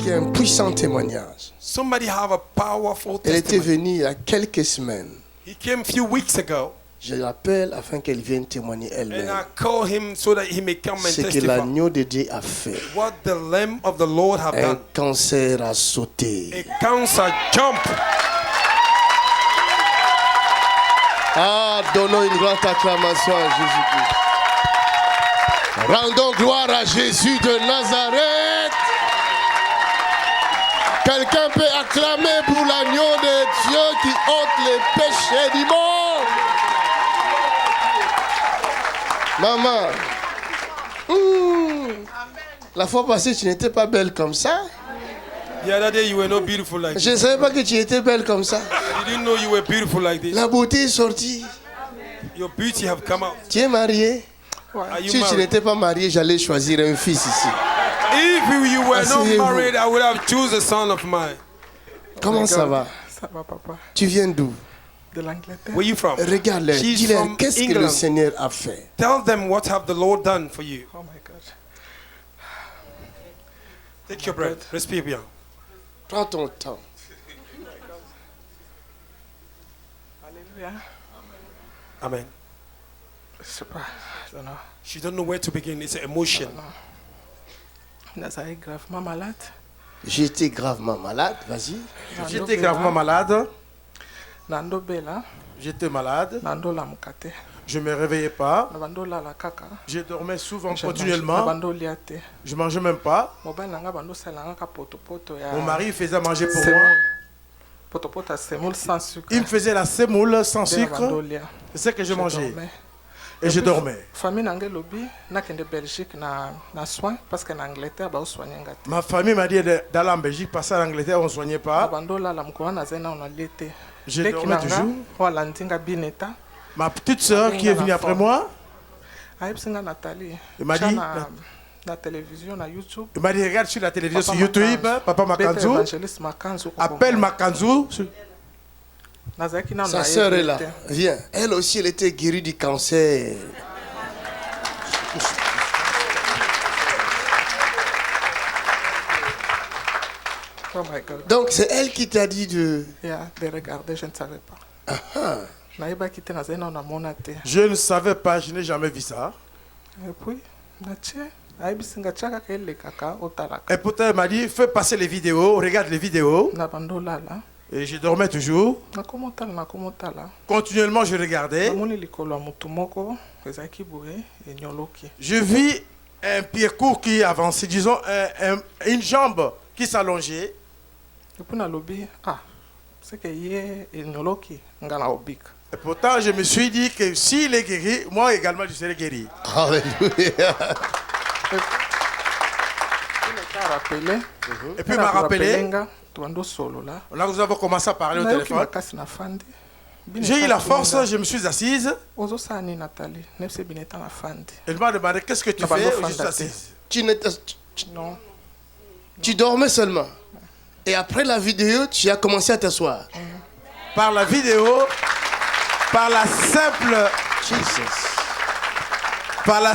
qui a un puissant témoignage. Somebody have a powerful Elle était testimony. venue il y a quelques semaines. He came a few weeks ago, Je l'appelle afin qu'elle vienne témoigner and elle-même I call him so that he may come and ce que testify l'agneau de Dieu a fait. what the Lamb of the Lord have Un done. cancer a sauté. A cancer jump. Ah, donnons une grande acclamation à Jésus-Christ. Rendons gloire à Jésus de Nazareth. Quelqu'un peut acclamer pour l'agneau de Dieu qui ôte les péchés du monde. Maman, la fois passée, tu n'étais pas belle comme ça. The other day you were not beautiful like Je ne this. savais pas que tu étais belle comme ça. You didn't know you were beautiful like this. La beauté est sortie. Your beauty have come out. Tu es mariée? Are you Si tu married? n'étais pas mariée, j'allais choisir un fils ici. If you were not Asseyez-vous. married, I would have chosen a son of mine. Comment ça va? Ça va, papa? Tu viens d'où? De l'Angleterre? Where you from? Regarde-le. She's Dis-leur, from qu'est-ce que le England. Seigneur a fait? Tell them what have the Lord done for you. Oh my God. Take your breath. Respire bien. Prends ton temps. Alléluia. Amen. Je sais pas. I don't know. She don't know where to begin. It's an emotion. Nazaré gravement malade. J'étais gravement malade. Vas-y. J'étais gravement malade. Nando bela. J'étais malade. Nando la mukate. Je ne me réveillais pas. Nabando la la kaka. Je dormais souvent Je continuellement. Nabando liate. Je ne mangeais même pas. Mobile nanga bando salanga ka poto poto ya. Mon mari faisait manger pour moi. semoule. Poto poto à semoule sans sucre. Il me faisait la semoule sans Nde nabando sucre. lia. C'est ce que je mangeais. dormais. Et je dormais. Famille nanga lobi nakende Belgique na soin parce que na Angleterre ba soigner ngati. Ma famille m'a dit d'aller en Belgique, passer en Angleterre, on ne soignait pas. Nabando la la mukwana na zena on a liete. Je dormais toujours. Wala ndinga bineta. Ma petite soeur qui est venue après moi, Aïbsinga Nathalie. Il m'a dit- La télévision, na YouTube. il m'a dit regarde sur la télévision, Papa sur YouTube, Makanzu. Papa Makanzu, Évangéliste Makanzu. appelle Makanzu. Nazaki na Sa na sœur est yebite. là. Viens. Elle aussi, elle était guérie du cancer. Oh my God. Donc, c'est elle qui t'a dit de... Yeah, de regarder, je ne savais pas. Naïba qui était dans un monate. Je ne savais pas, je n'ai jamais vu ça. Et puis, natie, aïbisinga tchaka kele kaka otalaka. Et pourtant, elle m'a dit fais passer les vidéos, regarde les vidéos. Na bando lala. Et je dormais toujours. Na komotala. Continuellement, je regardais. Namoni likolo ya mutu moko ezaki boye enyoloki. Je vis un pied court qui avançait, disons une jambe qui s'allongeait. Et puis na lobi, ah, c'est que yé enyoloki ngana obik. Et pourtant, je me suis dit que s'il est guéri, moi également, je serai guéri. Alléluia. Rappelé. Et puis, il m'a rappelé. Là, Nous avons commencé à parler au téléphone. J'ai eu la force, je me suis assise. Elle m'a demandé qu'est-ce que tu fais. Je suis assise. Non. Tu dormais seulement. Et après la vidéo, tu as commencé à t'asseoir. Par la vidéo, par la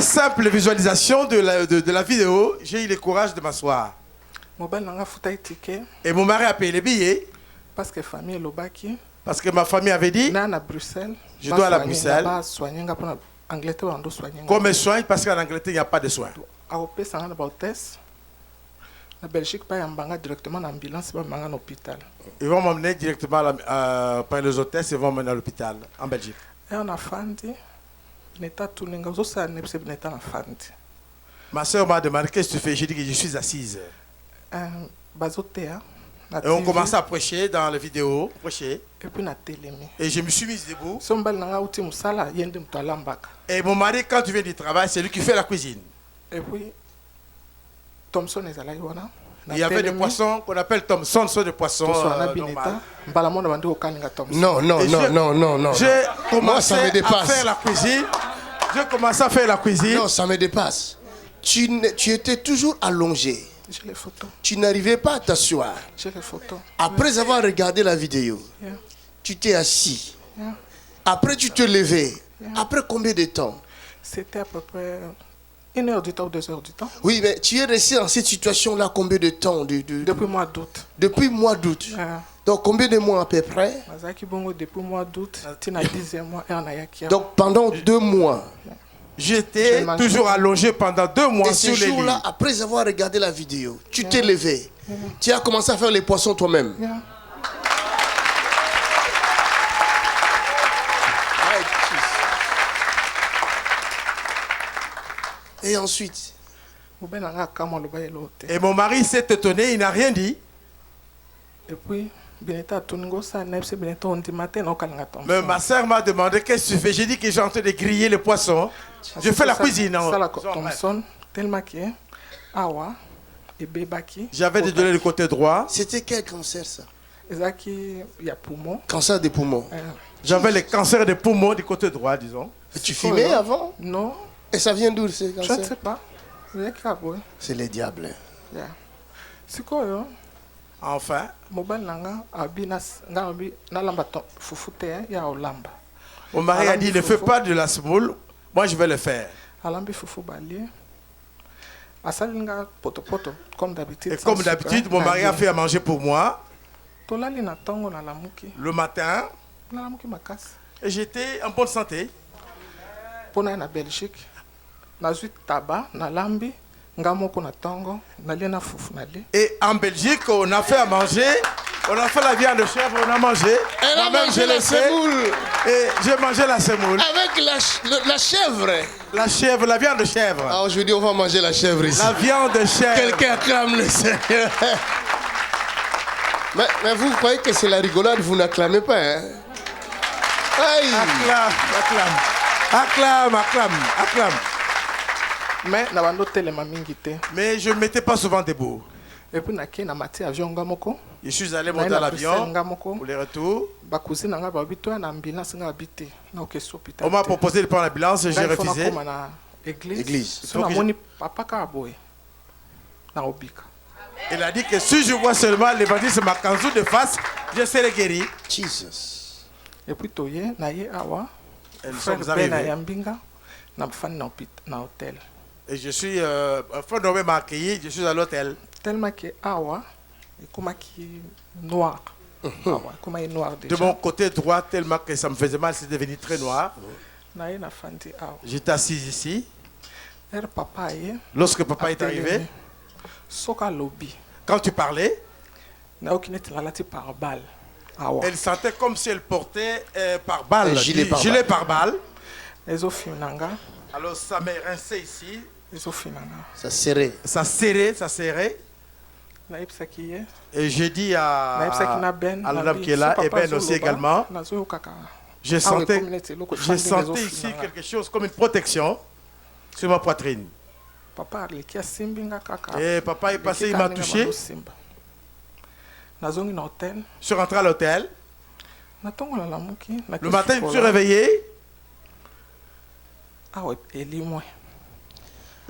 simple visualisation de la vidéo, j'ai eu le courage de m'asseoir. Et mon mari a payé les billets. Parce que famille lobaki. Parce que ma famille avait dit, je dois aller à Bruxelles. Qu'on me soigne parce qu'en Angleterre, il n'y a pas de soins. La Belgique pas directement en ambulance, pas en hôpital. Ils vont m'emmener directement par les hôtesses, ils vont m'emmener à l'hôpital en Belgique. Et on a fandi, Ma soeur m'a demandé qu'est-ce que tu fais. J'ai dit que je suis assise. Et on commençait à prêcher dans la vidéo, prêcher. Et je me suis mise debout. Et mon mari, quand tu viens du travail, c'est lui qui fait la cuisine. Et puis, Thompson est allé. Il y avait des poissons qu'on appelle Thompson, sont des poissons normaux. Non, non, non, non, non, non. J'ai Moi, ça me commencé à dépasse. faire la cuisine. J'ai commencé à faire la cuisine. Non, ça me dépasse. Tu étais toujours allongé. J'ai les photos. Tu n'arrivais pas à t'asseoir. J'ai les photos. Après avoir regardé la vidéo, Yeah. tu t'es assis. Yeah. Après, tu te levais. Yeah. Après combien de temps? C'était à peu près 1 heure du temps ou 2 heures du temps. Oui, mais tu es resté dans cette situation-là combien de temps Depuis mois d'août. Depuis mois d'août. Donc combien de mois à peu près? Depuis mois d'août, tu n'as 10e mois et on a yaki. Donc pendant 2 mois. J'étais toujours allongé pendant 2 mois et sur ce les lits. jour-là, après avoir regardé la vidéo, tu t'es levé. Tu as commencé à faire les poissons toi-même. Et ensuite? Et mon mari s'est étonné, il n'a rien dit. Et puis, mais ma soeur m'a demandé qu'est-ce que tu fais. J'ai dit que j'ai en train de griller les poissons. Je fais la cuisine. J'avais des douleurs du côté droit. C'était quel cancer ça? Cancer des poumons. J'avais le cancer des poumons du côté droit, disons. Et tu fumais avant? Non. Et ça vient d'où ces cancers? Je ne sais pas. C'est les diables. Enfin. Mon mari a dit ne fais pas de la semoule, moi je vais le faire. Et comme d'habitude, mon mari a fait à manger pour moi. Le matin. Et j'étais en bonne santé. Et en Belgique, on a fait à manger, on a fait la viande de chèvre, on a mangé. Elle a mangé la semoule. Et j'ai mangé la semoule. Avec la chèvre. La chèvre, la viande de chèvre. Ah, aujourd'hui, on va manger la chèvre ici. La viande de chèvre. Quelqu'un acclame le Seigneur. mais vous croyez que c'est la rigolade, vous n'acclamez pas, hein? Aïe. Acclame. Mais je ne m'étais pas souvent debout. Et puis, je suis allé monter à l'avion pour le retour. On m'a proposé de prendre l'ambulance et j'ai refusé. Église. Il a dit que si je vois seulement l'évangile Makanzou de face, je serai guéri. Jesus. Et puis, nous sommes arrivés. Et je suis, frère Noé m'a accueilli, je suis à l'hôtel. Tellement que awa, noir. De mon côté droit, tellement que ça me faisait mal, c'est devenu très noir. J'étais assis ici. Lorsque papa est arrivé, quand tu parlais, elle sentait comme si elle portait par balle, gilet par balle. Alors ça m'est rincé ici. Ça serrait. Ça serrait. Et j'ai dit à l'homme qui est là, et Ben aussi également, je sentais ici quelque chose comme une protection sur ma poitrine. Et papa est passé, il m'a touché. Je suis rentré à l'hôtel. Le matin, je me suis réveillé.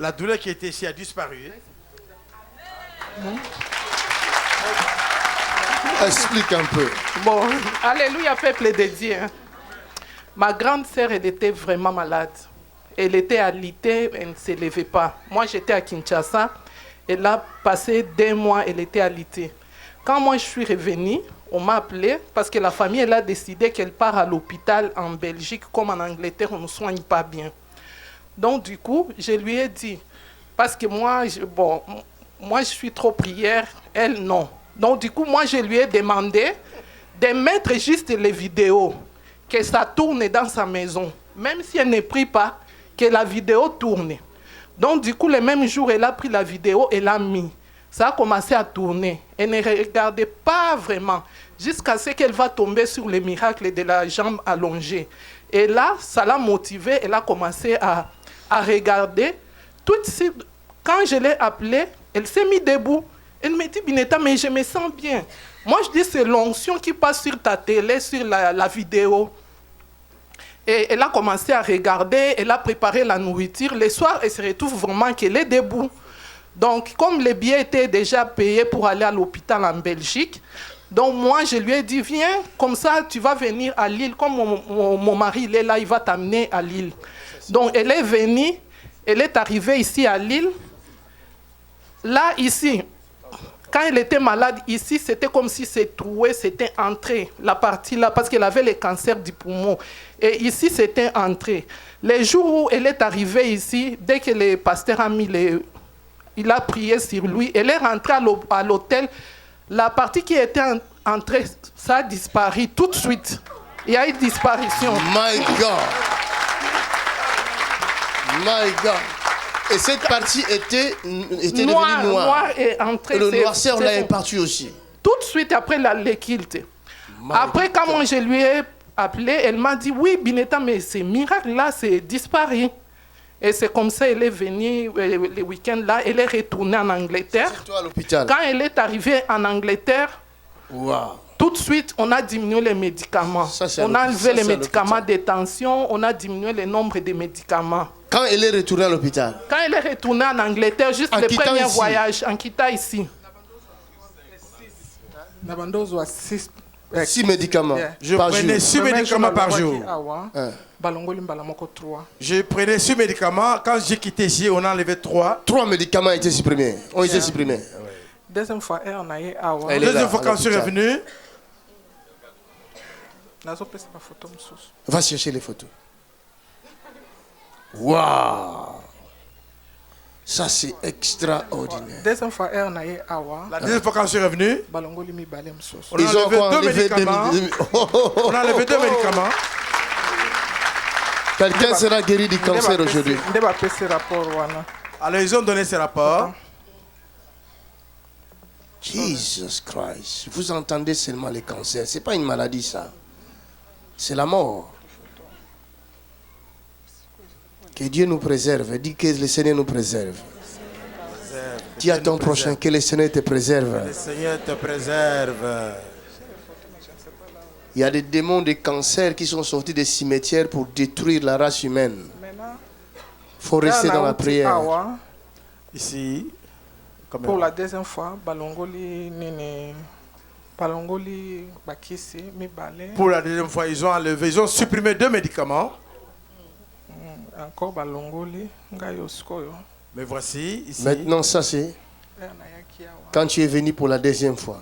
La douleur qui était ici a disparu. Explique un peu. Bon, alléluia, peuple de Dieu. Ma grande sœur, elle était vraiment malade. Elle était alitée, elle ne se levait pas. Moi, j'étais à Kinshasa. Elle a passé 2 mois, elle était alitée. Quand moi, je suis revenue, on m'a appelé parce que la famille, elle a décidé qu'elle part à l'hôpital en Belgique, comme en Angleterre, on ne soigne pas bien. Donc, du coup, je lui ai dit, parce que moi, je suis trop prière, elle, non. Donc, du coup, moi, je lui ai demandé de mettre juste les vidéos, que ça tourne dans sa maison. Même si elle ne prie pas, que la vidéo tourne. Donc, du coup, le même jour, elle a pris la vidéo et l'a mis. Ça a commencé à tourner. Elle ne regardait pas vraiment, jusqu'à ce qu'elle va tomber sur le miracle de la jambe allongée. Et là, ça l'a motivée, elle a commencé à regarder. Tout de suite, quand je l'ai appelée, elle s'est mise debout. Elle me dit, Bineta, mais je me sens bien. Moi, je dis, c'est l'onction qui passe sur ta télé, sur la vidéo. Et elle a commencé à regarder, elle a préparé la nourriture. Le soir, elle se retrouve vraiment qu'elle est debout. Donc, comme les billets étaient déjà payés pour aller à l'hôpital en Belgique, donc moi, je lui ai dit, viens, comme ça, tu vas venir à Lille. Comme mon mari, il est là, il va t'amener à Lille. Donc, elle est venue. elle est arrivée ici à Lille. Là, ici, quand elle était malade, ici, c'était comme si c'est troué, c'était entré, la partie là, parce qu'elle avait le cancer du poumon. Et ici, c'était entré. Les jours où elle est arrivée ici, dès que le pasteur a mis il a prié sur lui, elle est rentrée à l'hôtel. La partie qui était entrée, ça a disparu tout de suite. Il y a eu disparition. My God. My God. Et cette partie était devenue noire. Noir et entrée. Et le noirceur, on l'a parti aussi. Tout de suite après l'équilte. Après, quand moi je lui ai appelé, elle m'a dit, oui, Bineta, mais ce miracle-là, c'est disparu. Et c'est comme ça qu'elle est venue le week-end là, elle est retournée en Angleterre. C'est toi à l'hôpital. Quand elle est arrivée en Angleterre, wow. Tout de suite, on a diminué les médicaments. On a enlevé les médicaments de tension, on a diminué le nombre de médicaments. Quand elle est retournée à l'hôpital? Quand elle est retournée en Angleterre, juste le premier voyage, en quittant ici. Nabandozo a 6 médicaments. Je prenais 6 médicaments par jour. Je prenais 6 médicaments. Quand j'ai quitté ici, on a enlevé 3. 3 médicaments ont été supprimés. Deuxième fois, Deuxième fois, quand je suis revenu, va chercher les photos. Waouh! Ça, c'est extraordinaire. Deuxième fois, la deuxième fois, quand je suis revenu, on a enlevé 2 médicaments. On a enlevé 2 médicaments. Quelqu'un sera guéri du cancer aujourd'hui. Alors, ils ont donné ces rapports. Jesus Christ. Vous entendez seulement les cancers. Ce n'est pas une maladie, ça. C'est la mort. Que Dieu nous préserve. Dis que le Seigneur nous préserve. Dis à ton prochain que le Seigneur te préserve. Le Seigneur te préserve. Il y a des démons de cancer qui sont sortis des cimetières pour détruire la race humaine. Il faut rester dans la prière. Ici, pour la deuxième fois, pour la deuxième fois, ils ont supprimé 2 médicaments. Encore mais voici ici. Maintenant, ça c'est quand tu es venu pour la deuxième fois.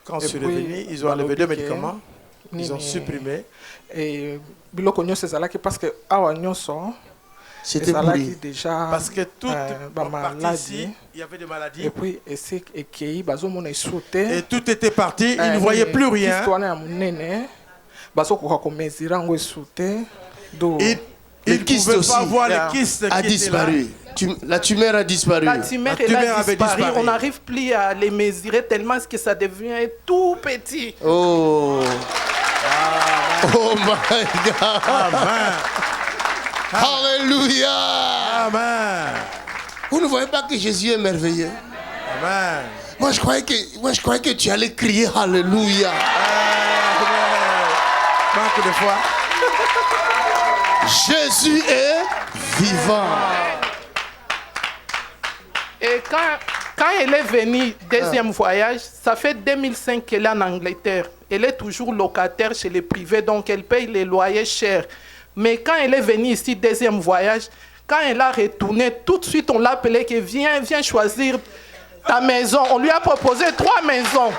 Quand je suis revenu, ils ont enlevé 2 médicaments. Ils ont supprimé. Et parce que c'était pourri. Parce que toute ici, il y avait des maladies. Et puis, et tout était parti. Ils ne voyaient plus rien. Ils ne pouvaient pas voir les kystes a disparu. La tumeur a disparu. La tumeur a disparu. On n'arrive plus à les mesurer tellement que ça devient tout petit. Oh. Oh my God. Amen. Alléluia. Amen. Vous ne voyez pas que Jésus est merveilleux? Amen. Moi je croyais que tu allais crier Alléluia. Manque de foi. Jésus est vivant. Et quand elle est venue, deuxième voyage, ça fait 2005 qu'elle est en Angleterre. Elle est toujours locataire chez les privés, donc elle paye les loyers chers. Mais quand elle est venue ici, deuxième voyage, quand elle a retourné, tout de suite on l'a appelée que viens choisir ta maison. On lui a proposé 3 maisons.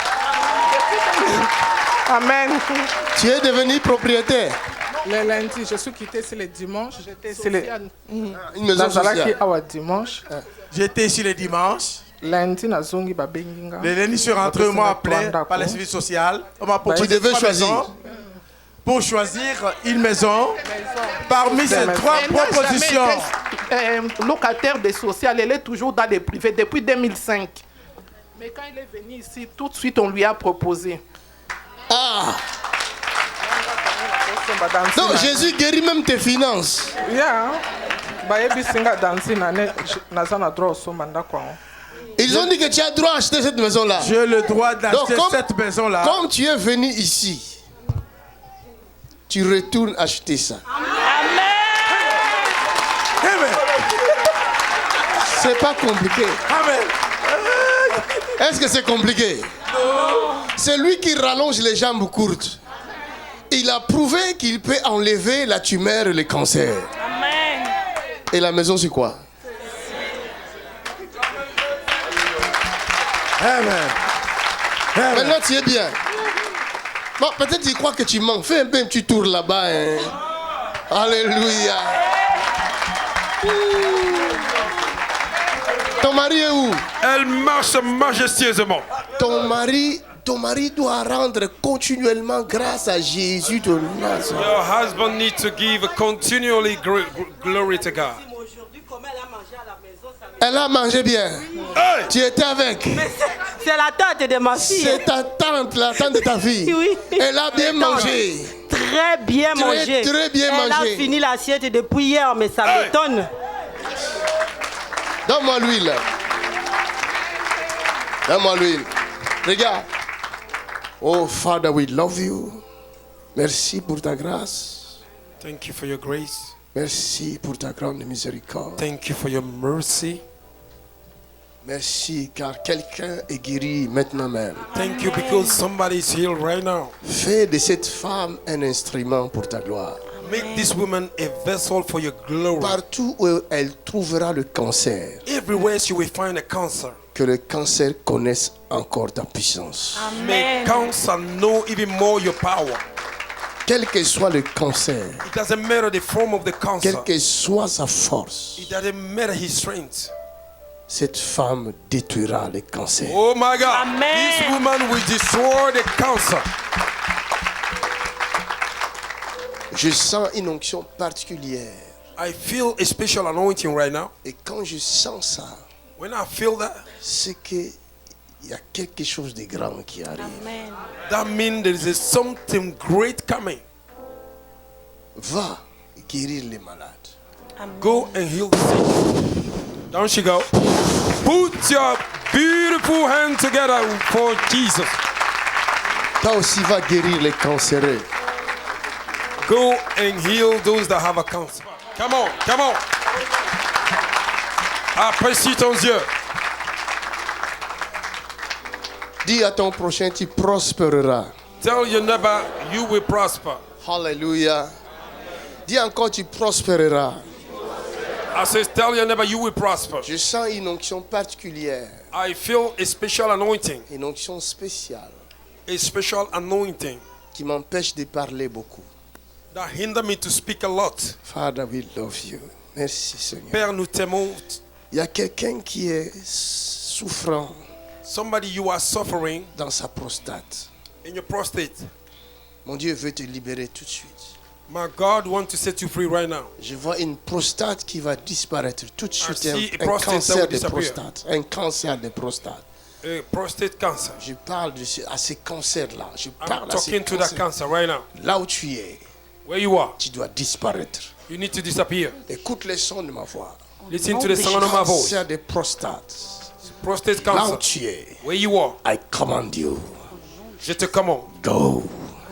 Amen. Tu es devenu propriétaire. Le lundi, je suis quitté ici le dimanche. J'étais ici une maison sociale. Dimanche. J'étais ici le dimanche. Lundi, le lundi, je suis rentré, on m'a appelé par les services sociaux. On m'a proposé tu devais choisir. Pour choisir une maison parmi ces 3 propositions. Locataire de social, elle est toujours dans les privés depuis 2005. Mais quand elle est venue ici, tout de suite on lui a proposé. Ah! Donc Jésus guérit même tes finances. Ils ont dit que tu as droit d'acheter cette maison-là. J'ai le droit d'acheter cette maison-là. Comme tu es venu ici, tu retournes acheter ça. Amen. Amen. C'est pas compliqué. Amen. Est-ce que c'est compliqué? Non. C'est lui qui rallonge les jambes courtes. il a prouvé qu'il peut enlever la tumeur et le cancer. Amen. Et la maison, c'est quoi? Amen. Amen. Maintenant, tu es bien. Bon, peut-être tu crois que tu manques. Fais un peu un petit tour là-bas. Hein. Alléluia. Ton mari est où? Elle marche majestueusement. Ton mari doit rendre continuellement grâce à Jésus de Nazareth. Your husband needs to give continually glory to God. Elle a mangé bien. Hey! Tu étais avec. C'est la tante de ma fille. C'est ta tante, la tante de ta fille. Oui. Elle a bien mangé. Très bien mangé. Très bien Elle mangé. a fini l'assiette depuis hier, mais ça Hey! m'étonne. Donne-moi l'huile. Donne-moi l'huile. Regarde. Oh, Father, we love you. Merci pour ta grâce. Thank you for your grace. Merci pour ta grande miséricorde. Thank you for your mercy. Merci car quelqu'un est guéri maintenant même. Thank you because somebody is healed right now. Fais de cette femme un instrument pour ta gloire. Make this woman a vessel for your glory. Partout où elle trouvera le cancer, Everywhere you will find a cancer. que le cancer connaisse encore ta puissance. May cancer know even more your power. Quel que soit le cancer, It doesn't matter the form of the cancer. quelle que soit sa force, It doesn't matter his strength. cette femme détruira le cancer. Oh my God. Amen. This woman will destroy the cancer. Je sens une onction particulière. I feel a special anointing right now. Et quand je sens ça, When I feel that, c'est qu'il y a quelque chose de grand qui arrive. Amen. that means there is something great coming. Va guérir les malades. Go and heal the sick. Down she go. Put your beautiful hand together for Jesus. Toi aussi va guérir les cancéreux. Go and heal those that have a cancer. Come on, come on. Apprécie ton Dieu. Dis à ton prochain, tu prospéreras. Tell your neighbor you will prosper. Alléluia. Dis encore, tu prospéreras. I say, tell your neighbor you will prosper. Je sens une onction particulière, I feel a special anointing. une onction spéciale A special anointing qui m'empêche de parler beaucoup. that hinder me to speak a lot. Father, we love you. Merci Seigneur. Père, nous t'aimons. Il y a quelqu'un qui est souffrant Somebody you are suffering dans sa prostate. in your prostate. Mon Dieu veut te libérer tout de suite. My God wants to set you free right now. Je vois une prostate qui va disparaître tout de suite. see a Un prostate that cancer will de disappear. prostate. Un cancer de prostate. Prostate cancer. Je parle à ces cancers-là. Je I'm parle à ces talking to that cancers. cancer right now. Là où tu es, Where you are, tu dois disparaître. you need to disappear. Écoute les sons de ma voix. Listen to the sound of my voice. Cancer de prostate. Prostate Là où cancer. tu es, Where you are, I command you. je te commande. Go.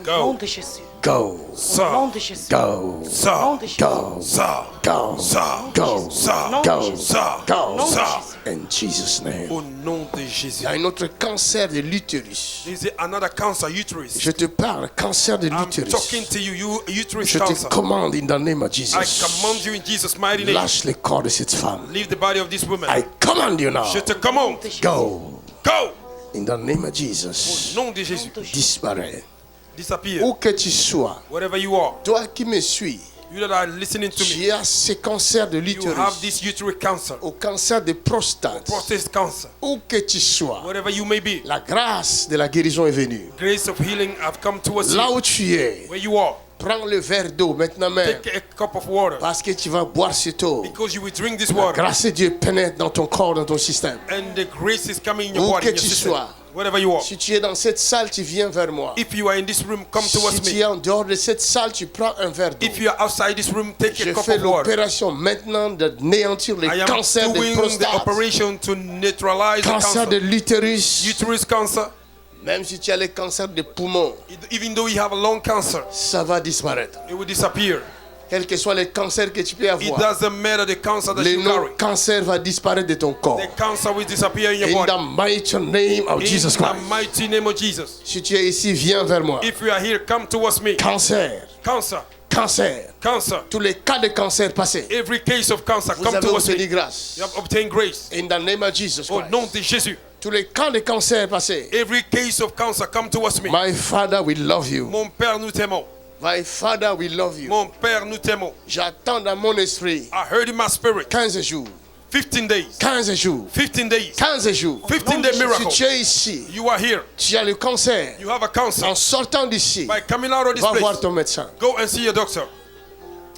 Au nom Go. de Jésus. Go. Au nom Sors. de Jésus. Go. Au nom Sors. de Jésus. Go. Sors. Go. Sors. Go. Sors. Go. Sors. Go. Sors. In Jesus' name. Au nom de Il Jésus. y a un autre cancer de l'utérus. There is another cancer, uterus. Je te parle, cancer de I'm l'utérus. talking to you, uterus Je te cancer. commande in the name of I Jesus. command you in Jesus' mighty name. Lâche le corps de cette femme. Leave the body of this woman. I command you now. Je te commande. Go. Go. In the name of Au Jesus. nom de Jésus. Disparais. Disappear. Où que tu sois, Wherever you are. toi qui me suis, You that are listening to me. tu as ce cancer de You have l'utérus, this uterine cancer. au cancer de prostate, Prostate cancer. où que tu sois, Wherever you may be. la grâce de la guérison est venue. Grace of healing have come towards Là you. où tu es, Where you are. prends le verre d'eau maintenant même, Take a cup of water. parce que tu vas boire cette eau. Because you will drink this La water. grâce de Dieu pénètre dans ton corps, dans ton système. And the grace is coming in your Où body, que in your tu system. sois. Wherever you are. Si tu es dans cette salle, tu viens vers moi. If you are in this room, come Si towards tu me. es en dehors de cette salle, tu prends un verre d'eau. If you are outside this room, take Je a cup fais of water. l'opération maintenant de néantir les I am cancers de doing the prostate, operation to neutralize the cancer de cancer. l'utérus, Uterus cancer. même si tu as le cancer des poumons, Even though you have a lung cancer, ça va disparaître. it will disappear. Quel que soit les cancers que tu peux It avoir, doesn't matter the cancer that le you carry. cancer va disparaître de ton corps. The cancer will disappear in your In body. the mighty name of Jesus In the Christ. mighty name of Jesus. Si tu es ici, viens vers moi. If you are here, come towards me. Cancer, Cancer, cancer. cancer. Tous les cas de cancer passés, Every case of cancer, vous come avez towards obtenu me. grâce. You have obtained grace. In the name of Jesus Au Christ. nom de Jésus. Tous les cas de cancer passés, Every case of cancer, come towards me. my Father will love you. Mon Père, nous t'aimons. My Father will love you. Mon Père, nous t'aimons. J'attends dans mon esprit I heard in my spirit. 15 jours. 15 days. 15 jours. 15 days. 15 jours. 15-day Si miracle. tu es ici, You are here. tu as le cancer. You have a cancer. En sortant d'ici, By coming out of this va voir place, ton médecin. go and see your doctor.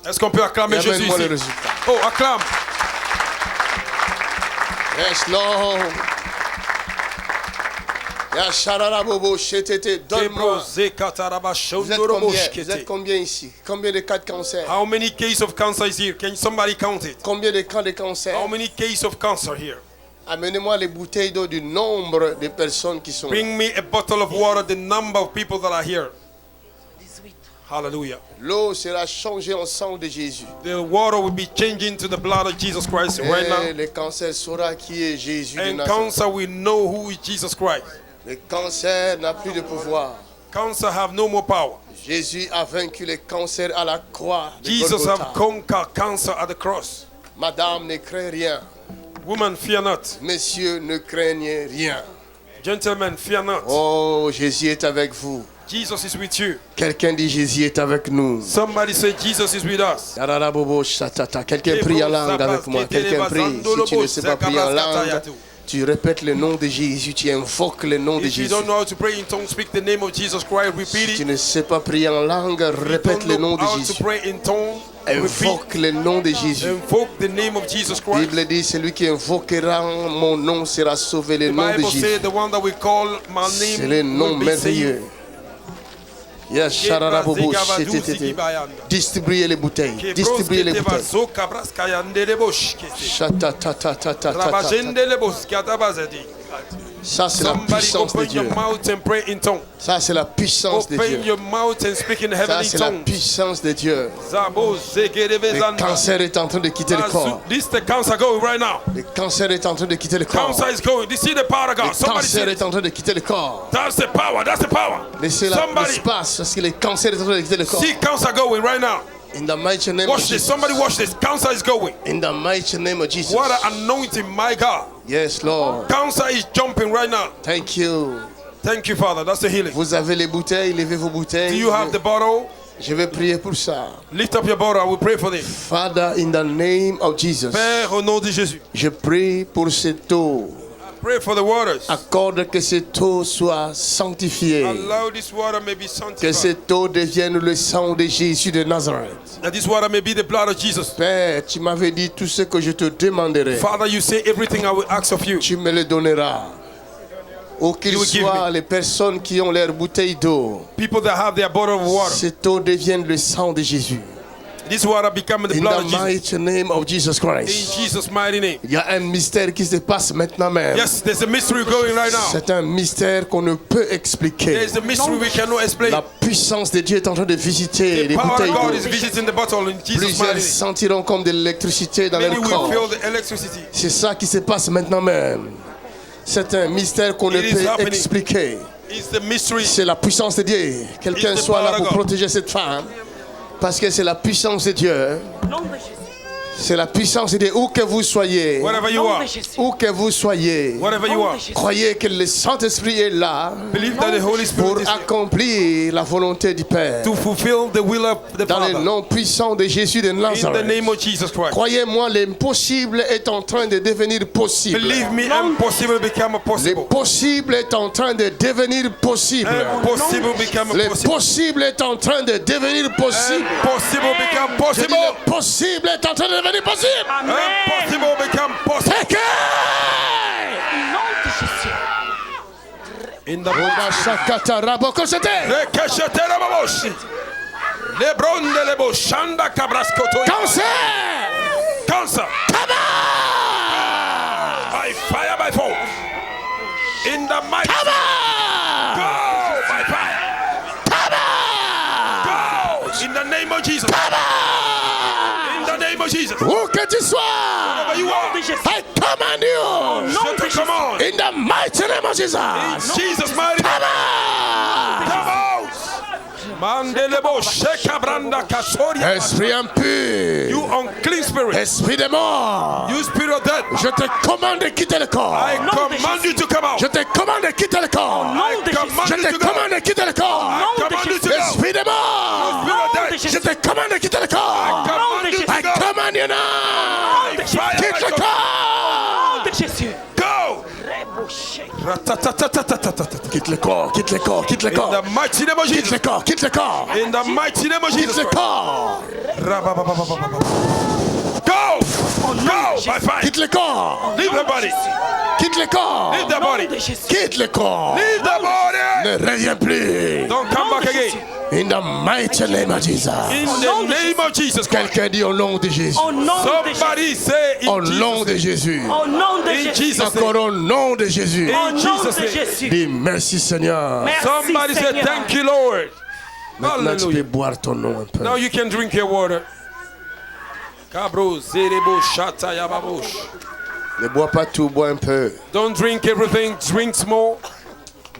Est-ce qu'on peut Et acclamer Jésus amène-moi le ici? résultat. Oh, acclame. Yes, Lord. Yashararabobo, shetete, donne-moi. Vous êtes combien ici? Combien de cas de cancer? How many cases of cancer is here? Can somebody count it? Combien de cas de cancer? How many cases of cancer here? Amenez-moi les bouteilles d'eau du nombre de personnes qui sont là. Bring me a bottle of water, the number of people that are here. Hallelujah. L'eau sera changée en sang de Jésus. The water will be changing to the blood of Jesus Christ right Et now. le cancer saura qui est Jésus de And Nazareth. cancer will know who is Jesus Christ. Le cancer n'a plus de pouvoir. Cancer have no more power. Jésus a vaincu le cancer à la croix de Jesus Golgotha. have conquered cancer at the cross. Madame, ne crains rien. Woman, fear not. Messieurs, ne craignez rien. Gentlemen, fear not. Oh, Jésus est avec vous. Jesus is with you. Quelqu'un dit Jésus est avec nous. Somebody say Jesus is with us. Yararabobo shatata. Quelqu'un prie en langue avec moi. Quelqu'un prie. Si tu ne sais pas prier en langue, tu répètes le nom de Jésus. Tu invoques le nom de If you Jésus. don't know how to pray in tongues, speak the name of Jesus Christ. Repeat Si tu it. ne sais pas prier en langue, If you répète le don't nom know de how to Jésus. pray in tongues, repeat. Invoque le nom de Jésus. Invoke the name of Jesus La Christ. Bible dit, celui qui invoquera mon nom sera sauvé. Le The nom de Bible Jésus. says the one that we call my C'est name le nom will be merveilleux. saved. Yes, shararabobo, shetetete. Distribuez les bouteilles. Distribuez les bouteilles. Shatatatatata. Ça, c'est la Somebody puissance de open Dieu. your mouth and pray in tongues. Ça, c'est la puissance de Open Dieu. your mouth and speak in Ça, heavenly c'est la tongues. puissance de Dieu. Zabo zegedebe Le zanda. cancer est en train de quitter le corps. This the cancer going right now. Le cancer est en train de quitter le corps. Cancer is going. You see the power of God. Le Somebody cancer say, est en train de quitter le corps. that's the power. That's the power. Laissez Somebody l'espace parce que le cancer est en train de quitter le corps. see cancer going right now. In the mighty name of Watch this. Jesus. Somebody watch this. Cancer is going. In the mighty name of Jesus. What an anointing, my God. Yes, Lord. Cancer is jumping right now. Thank you. Thank you, Father. That's the healing. Vous avez les bouteilles, levez vos Do bouteilles. you have the bottle? Je vais prier pour ça. Lift up your bottle. I will pray for this. Father, in the name of Jesus, Père, au nom de Jésus. je prie pour cette eau. Pray for the waters. Accorde que cette eau soit sanctifiée. Allow this water may be Que sanctified. cette eau devienne le sang de Jésus de Nazareth. That this water may be the blood of Jesus. Père, tu m'avais dit tout ce que je te demanderai. Father, you say everything I will ask of you. Tu me le donneras. Où qu'ils You will give soient, me. les personnes qui ont leur bouteille d'eau, People that have their bottle of water. cette eau devienne le sang de Jésus. This water become the In blood the of Jesus. mighty name of Jesus In Christ. Jesus' mighty name. Il y a un mystère qui se passe maintenant même. Yes, there's a mystery going right now. C'est un mystère qu'on ne peut expliquer. There's a mystery we cannot explain. La puissance de Dieu est en train de visiter The les power bouteilles of God d'eau. is visiting the bottle in Jesus' mighty Plusieurs name. sentiront comme de l'électricité dans Many leur will corps. feel the electricity. C'est ça qui se passe maintenant même. C'est un mystère qu'on ne It is peut happening. expliquer. It's the mystery. C'est la puissance de Dieu. Quelqu'un It's the soit là power of pour God. protéger cette femme. Parce que c'est la puissance de Dieu. C'est la puissance de Dieu. Où que vous soyez. Wherever you are. Où que vous soyez. Wherever you are. Croyez que le Saint-Esprit est là Believe that the Holy pour Spirit is here accomplir la volonté du Père. to fulfill the will of the Dans le Father. nom puissant de Jésus de In the Nazareth. name of Jesus Christ. Croyez-moi, l'impossible est en train de devenir possible. Believe me, impossible become a possible. L'impossible est en train de devenir possible. Impossible become a Le possible. possible est en train de devenir possible. Impossible become Je dis, possible. le possible est en train de devenir possible. Impossible become possible. Take it! In the Oba shakata raboko sete. Rekeshetera baboshi. Lebronde lebo shanda kabraskoto. Cancer! Cancer. Come By fire, by force. In the mighty. on! Go by fire. Go in the name of Jesus. Come on! of Jesus. Où que tu sois, Wherever you are, I command you. je te commande. In the mighty name of Jesus. In Jesus' mighty name. Come out. Come out. Mandelebo shekabranda kasoria. Esprit impur. You unclean spirit. Esprit de mort. You spirit of death. Je te commande de quitter le corps. I command you to come out. Je te commande de quitter le corps. I command Je you te to go. commande de quitter le corps. I command you to go. Esprit de mort. Spirit of death. Je te commande de quitter le corps. Command you to I go. command you now. Fire Quitte le corps. De Jésus. Go. Ratatatatatatatata. Quitte le corps, quitte le corps, quitte le In corps. the mighty name of Quitte Jesus. le corps, quitte le corps. In the mighty name of Quitte Jesus. le corps. Go. Go. By fire. Quitte le corps. Leave the body. Quitte le corps. Leave the body. Quitte le corps. Leave the body. Ne reviens plus. Don't come back again. In the mighty name of Jesus. In the name of Jesus Christ. Quelqu'un dit au nom de Jésus. Au nom de Jésus. Somebody say Au in nom de Jesus' Jésus. Au nom de name. In Jésus. Jesus' Encore name. au nom de Jésus. Au In nom Jesus' de name. Jésus. Dis merci Seigneur. Merci Somebody say Seigneur. thank you, Lord. Maintenant tu peux Hallelujah. boire ton eau un peu. Now you can drink your water. Kabro zerebo shata yababosh. Ne bois pas tout, bois un peu. Don't drink everything, drink small.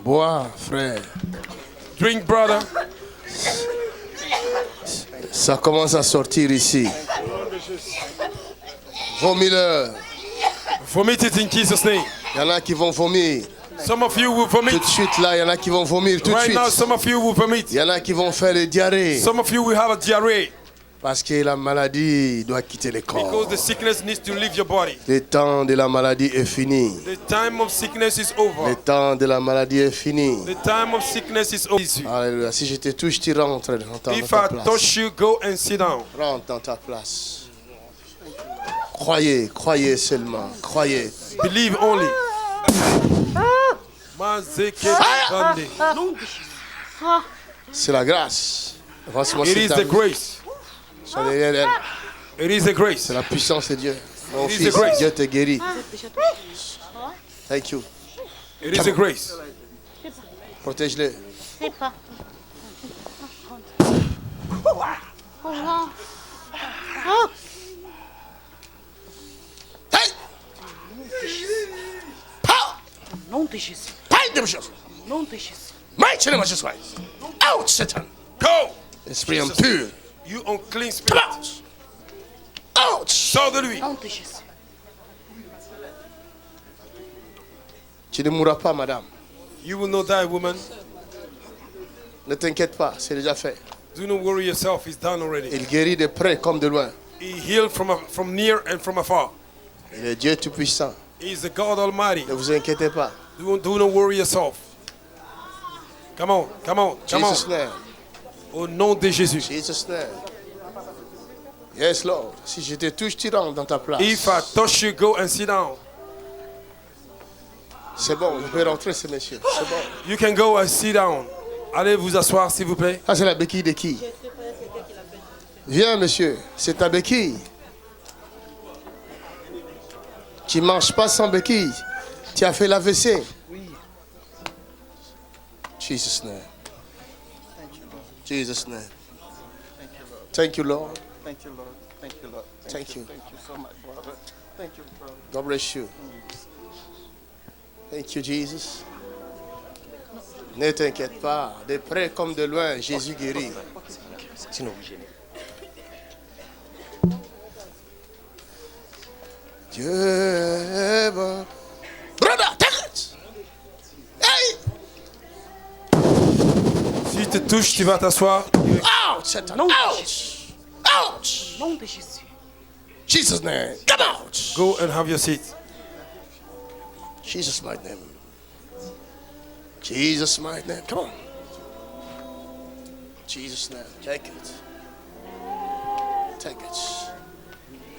Bois, frère. Drink, brother. Ça commence à sortir ici. Vomis-le. Vomit it in Jesus' name. Il y en a qui vont vomir. Some of you will vomit. Tout de suite là, il y en a qui vont vomir tout de Right now, suite. some of you will vomit. Il y en a qui vont faire des diarrhées. Some of you will have a diarrhea Parce que la maladie doit quitter le because corps. the sickness needs to leave your body. Le temps de la maladie est fini. The time of sickness is Le over. temps de la maladie est fini. The time of sickness is over. Alléluia. Si je te touche, tu rentres dans ta If I place. touch you, go and sit down. Rentre dans ta place. Croyez, croyez seulement. Croyez. Believe only. Mazeke Bande. C'est la grâce. Avance-moi, It s'il is te the plaît. grace. Sois derrière elle. It is the grace. C'est la puissance de Dieu. Mon It is fils, the grace. Dieu te guérit. Thank you. It is the grace. Protège-le. C'est pas. Hey! Power! Au nom de Jésus. Fight them, Jesus. Au nom de Jésus. Mighty name of Jesus Christ. Out, Satan. Go. Esprit impur. You unclean Come spirit. out. Out. Sors de lui. Au nom de Jésus. Tu ne mourras pas, madame. You will not die, woman. Ne t'inquiète pas, c'est déjà fait. Do not worry yourself. It's done already. Il guérit de près comme de loin. He healed from near and from afar. Il est Dieu Tout-Puissant. He is the God Almighty. Ne vous inquiétez pas. Do not worry yourself. Come on, come on, come Jesus' on. name. Au nom de Jésus. Jesus' name. Yes, Lord. Si je te touche, tu rentres dans ta place. If I touch you, go and sit down. C'est bon, vous pouvez rentrer, ce monsieur. C'est bon. You can go and sit down. Allez vous asseoir, s'il vous plaît. Ah, c'est la béquille de qui? Viens, monsieur. C'est ta béquille. Tu ne manges pas sans béquille. Tu as fait l'AVC. Oui. Jesus' name. Jesus' name. Thank you, Lord. Thank you, Lord. Thank you, Lord. Thank you. Thank you so much, brother. Thank you, brother. God bless you. Thank you, Jesus. Ne t'inquiète pas. De près comme de loin, Jésus guérit. Dieu est bon. Brother, take it. Hey! Si te touche, tu vas t'asseoir. Out, Satan. Non. Out. Out. Au nom de Jésus. Jesus' name. Come out. Go and have your seat. Jesus' mighty name. Jesus' mighty name. Come on. Jesus' name. Take it. Take it.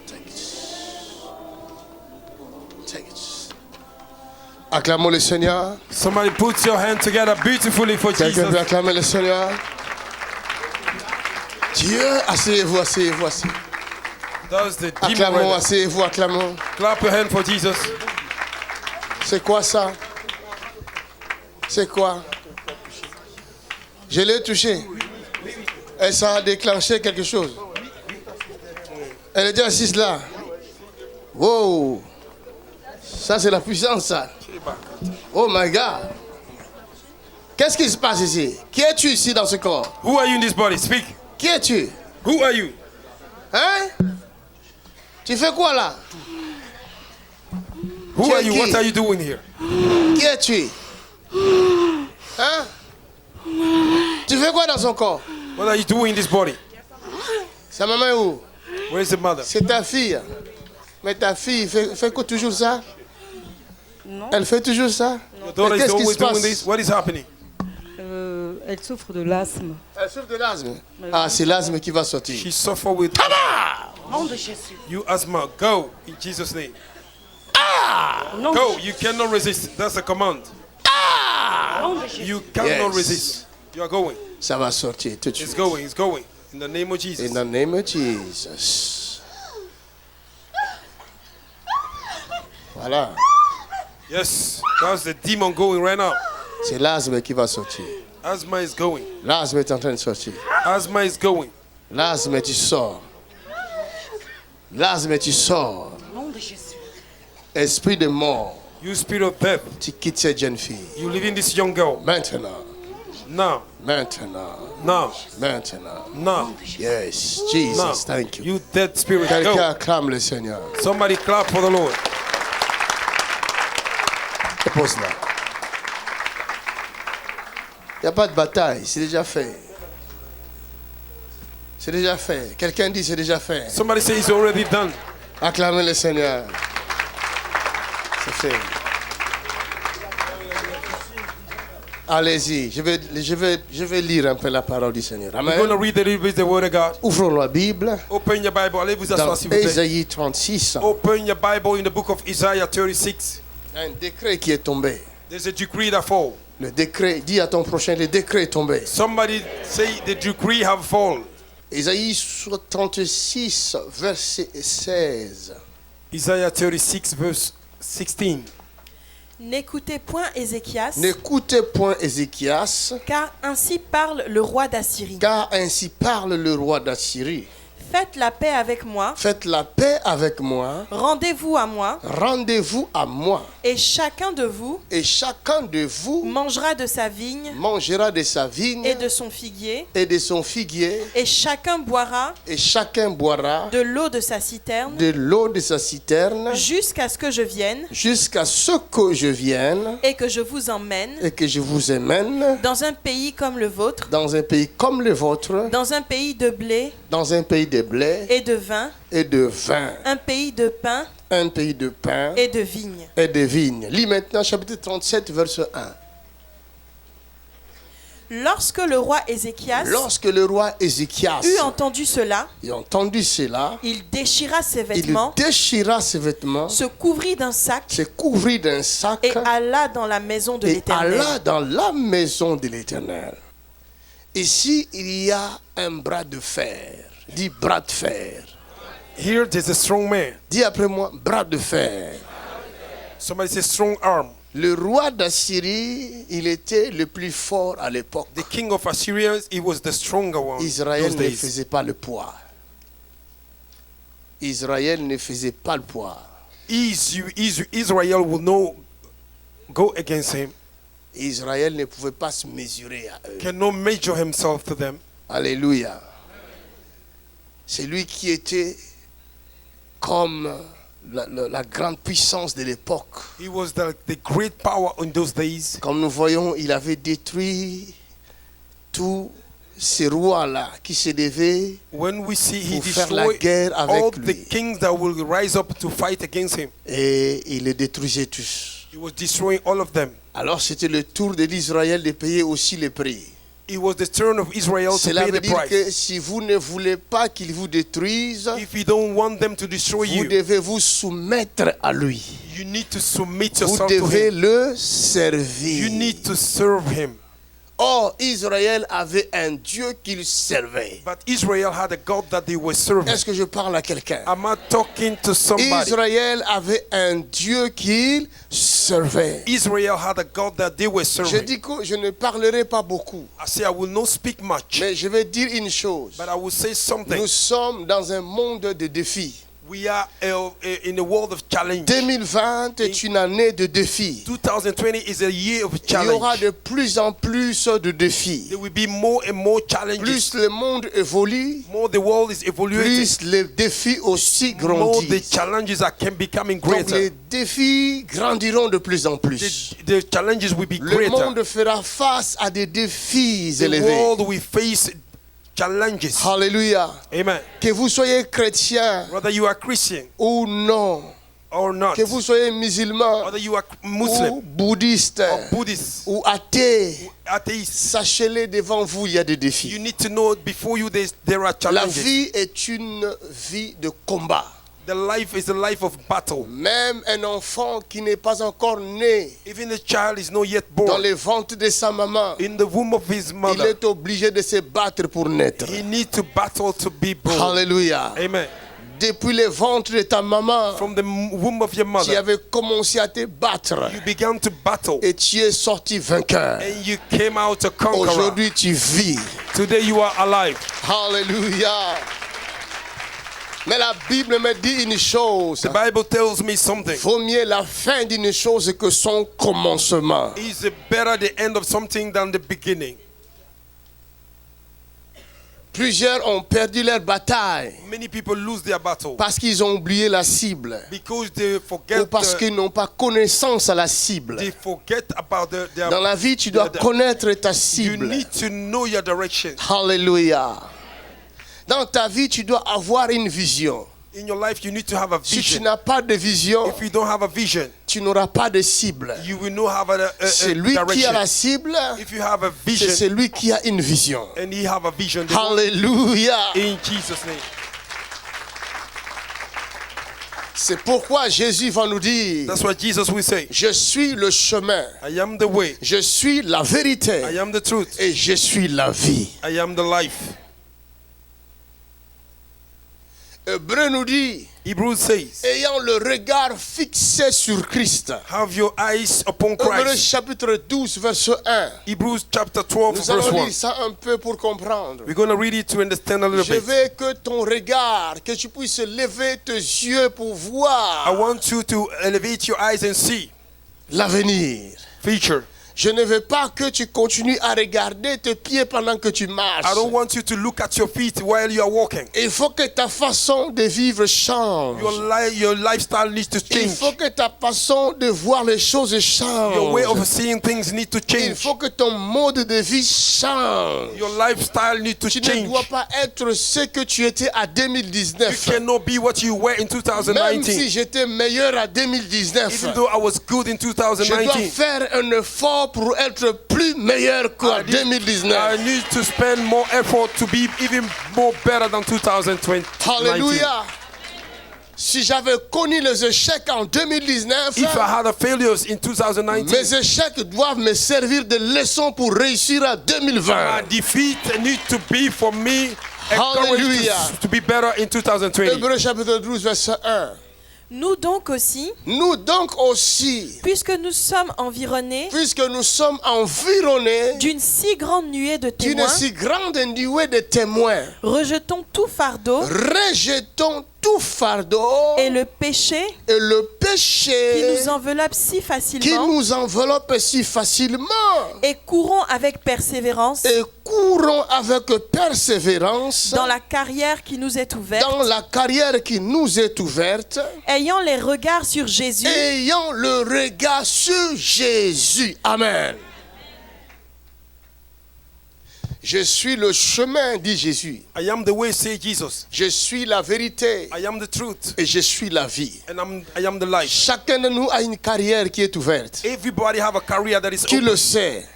Take it. Take it. Acclamons le Seigneur. Somebody put your hand together beautifully for Quelqu'un Jesus. peut acclamer le Seigneur. Dieu, asseyez-vous, asseyez-vous, asseyez-vous. That's the demon Acclamons, right there. asseyez-vous, acclamons. Clap your hand for Jesus. C'est quoi ça? C'est quoi? Je l'ai touché. Et ça a déclenché quelque chose. Elle était assise là. Wow. Ça, c'est la puissance, ça. Oh my God. Qu'est-ce qui se passe ici? Qui es-tu ici dans ce corps? Who are you in this body? Speak. Qui es-tu? Who are you? Hein? Tu fais quoi là? Who are you? What are you doing here? Qui es-tu? Hein? Tu fais quoi dans son corps? What are you doing in this body? Sa maman est où? Where is the mother? C'est ta fille. Mais ta fille fait quoi toujours ça? Non. Elle fait toujours ça? Your daughter is Qu'est-ce qui always se doing passe? this. What is happening? Elle souffre de l'asthme. Elle souffre de l'asthme. Ah, c'est l'asthme qui va sortir. She suffer with Nom de Jésus. you asthma. Go in Jesus' name. Nom Go. de You cannot resist. That's a command. Nom de Jésus. You cannot Yes. resist. You are going. Ça va sortir tout de It's suite. going. It's going. In the name of Jesus. In the name of Jesus. Voilà. Yes. That's the demon going right now. C'est l'asthme qui va sortir. Asthma is going. L'asthme est en train de sortir. Asthma is going. L'asthme, tu sors. L'asthme, tu sors. Nom de Jésus. Esprit de mort, You spirit of death. tu quittes cette jeune fille. You live in this young girl. Maintenant. Now. Maintenant. Now. Maintenant. Now. Yes. Now. Jesus, thank you. You dead spirit. Quelqu'un Go. acclame le Seigneur. Somebody clap for the Lord. Pose là. Il n'y a pas de bataille, c'est déjà fait. C'est déjà fait. Quelqu'un dit c'est déjà fait. Somebody say it's already done. Acclamez le Seigneur. C'est fait. Allez-y, je vais lire un peu la parole du Seigneur. We're going to Amen. read a little bit the word of God. Ouvrons la Bible Open your Bible. Allez vous dans asseoir s'il vous plaît. Ésaïe 36. Open your Bible in the book of Isaiah 36. Il y a un décret qui est tombé. There's a decree that fall. Le décret, dis à ton prochain, le décret est tombé. Somebody say the decree have fallen. Ésaïe 36, verset 16. Isaiah 36 verse 16. N'écoutez point Ézéchias, N'écoutez point Ézéchias, car ainsi parle le roi d'Assyrie. car ainsi parle le roi d'Assyrie. Faites la paix avec moi, Faites la paix avec moi, rendez-vous à moi, rendez-vous à moi, et chacun de vous et chacun de vous mangera de sa vigne mangera de sa vigne et de son figuier, et de son figuier, et chacun boira et chacun boira de l'eau de sa citerne, de l'eau de sa citerne, jusqu'à ce que je vienne jusqu'à ce que je vienne et que je vous emmène et que je vous emmène dans un pays comme le vôtre, dans un pays comme le vôtre, dans un pays de blé dans un pays de blé et de vin, et de vin, un pays de pain un pays de pain et de vigne. et de vignes. Lis maintenant chapitre 37, verset 1. Lorsque le roi Ézéchias Lorsque le roi Ézéchias eut entendu cela, eut entendu cela, il déchira ses il vêtements, déchira ses vêtements, se couvrit d'un sac se couvrit d'un sac et alla dans la maison de et l'Éternel. alla dans la maison de l'Éternel. Ici, il y a un bras de fer. Dis bras de fer. Here there's a strong man. Dis après moi, bras de fer. Somebody say strong arm. Le roi d'Assyrie, il était le plus fort à l'époque. The king of Assyrians, he was the stronger one. Israël those ne days. faisait pas le poids. Israël ne faisait pas le poids. Israel will not go against him. Israël ne pouvait pas se mesurer à eux. Cannot measure himself to them. Alléluia. C'est lui qui était comme la grande puissance de l'époque. He was the great power in those days. Comme nous voyons, il avait détruit tous ces rois-là qui se devaient When we see he pour faire la destroyed guerre avec all lui. the kings that will rise up to fight against him. Et il les détruisait tous. He was destroying all of them. Alors c'était le tour de l'Israël de payer aussi le prix. It was the turn of Israel to Cela pay veut the dire que price. si vous ne voulez pas qu'il vous détruise, If you don't want them to destroy vous you, devez vous soumettre à lui. you need to submit Vous yourself to devez him. le servir. You need to serve him. Or, Israël avait un Dieu qu'il servait. But Israel had a God that they were serving. Est-ce que je parle à quelqu'un? Am I talking to somebody? Israël avait un Dieu qu'il servait. servaient. Israel had a God that they were Je serving. dis que je ne parlerai pas beaucoup, I say I will not speak much, mais je vais dire une chose. but I will say something. Nous sommes dans un monde de défis. We are in a world of challenge. 2020 est une année de défis. 2020 is a year of Il y aura challenge. de plus en plus de défis. There will be more and more challenges. Plus le monde évolue, More the world is evolving. plus les défis aussi More the grandissent. challenges are becoming Donc les greater. défis grandiront de plus en plus. The challenges will be Le greater. monde fera face à des défis The élevés. world will face challenges. Alléluia. Amen. Que vous soyez chrétien Whether you are Christian ou non, or not, que vous soyez musulman whether you are ou Muslim bouddhiste or Buddhist, ou athée, atheist, sachez-les, devant vous, il y a des you défis. need to know before you there are La challenges. vie est une vie de combat. The life is a life of battle. Même un enfant qui n'est pas encore né Even a child is not yet dans born les ventres de sa maman, in the womb of his il mother. est obligé de se battre pour naître. He needs to battle to be born. Alléluia. Amen. Depuis le ventre de ta maman, From the womb of your tu mother, avais commencé à te battre you began to battle et tu es sorti vainqueur. and you came out a conqueror. Aujourd'hui, tu vis. Today you are alive. Alléluia. Mais la Bible me dit une chose. The Bible tells me something. Vaut mieux la fin d'une chose que son commencement. It's better the end of something than the beginning. Plusieurs ont perdu leur bataille Many people lose their battle parce qu'ils ont oublié la cible because they ou forget parce qu'ils n'ont pas connaissance à la cible. they forget about their. Dans la vie, tu dois connaître ta You cible. need to know your direction. Alléluia. Dans ta vie, tu dois avoir une vision. In your life, you need to have a Si tu vision. n'as pas de vision, If you don't have a vision, tu n'auras pas de cible. you will not have a C'est lui qui a direction. la cible, If you have a c'est vision celui qui a une vision. and he have a vision, they will- Alléluia. in Jesus' name. C'est pourquoi Jésus va nous dire, That's what Jesus will say. je suis le chemin, I am the way. je suis la vérité I am the truth. et je suis la vie. I am the life. Hébreu nous dit, Hebrews says, ayant le regard fixé sur Christ. have your eyes upon Hébreu Christ. chapitre 12, verset 1. Hebrews chapter 12, Nous verse allons 1. lire ça un peu pour comprendre. We're going to read it to understand a little Je bit. veux que ton regard, que tu puisses lever tes yeux pour I voir want you to elevate your eyes and see. l'avenir. Future. Je ne veux pas que tu continues à regarder tes pieds pendant que tu marches. I don't want you to look at your feet while you are walking. Il faut que ta façon de vivre change. Your lifestyle needs to Il change. faut que ta façon de voir les choses Your way change. of seeing things need to Il change. faut que ton mode de vie change. Your lifestyle needs to Tu ne change. dois pas être ce que tu étais à You 2019. cannot be what you were in Même si 2019. j'étais meilleur à 2019, Even though I was good in je dois 2019, faire un effort pour être plus meilleur qu'en I 2019. need to spend more effort to be even more better than 2020. Alléluia. Si j'avais connu les échecs en 2019, If I had a failures in 2019, mes échecs doivent me servir de leçon pour réussir à my 2020. defeat need to be for me Hallelujah. to be better in 2020. Hébreux chapitre 12, verset 1. Nous donc aussi, Nous donc aussi, puisque nous sommes environnés puisque nous sommes environnés d'une si grande nuée de d'une témoins, si grande nuée de témoins, rejetons tout fardeau rejetons tout fardeau et le péché et le qui péché nous enveloppe si qui facilement nous enveloppe si facilement et courons avec persévérance et courons avec persévérance dans la carrière qui nous est ouverte, dans la carrière qui nous est ouverte, ayant les regards sur Jésus, ayant le regard sur Jésus. Amen. Je suis le chemin, dit Jésus. I am the way, say Jesus. Je suis la vérité I am the truth, et je suis la vie. and I am the life. Chacun de nous a une carrière qui est ouverte. Everybody have a career that is Qui open. le sait?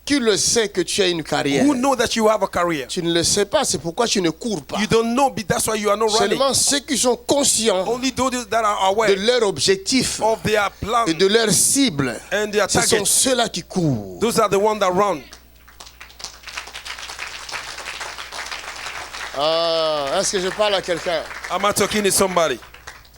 Qui le sait que tu as une carrière? Who know that you have a career? Tu ne le sais pas, c'est pourquoi tu ne cours pas. You don't know, but that's why you are not running. Seulement ceux qui sont conscients Only those that are de aware leur objectif of their plan et de leur cible, and their ce sont target, ceux-là qui courent. those are the ones that run. Ah, est-ce que je parle à quelqu'un? Am I talking to somebody?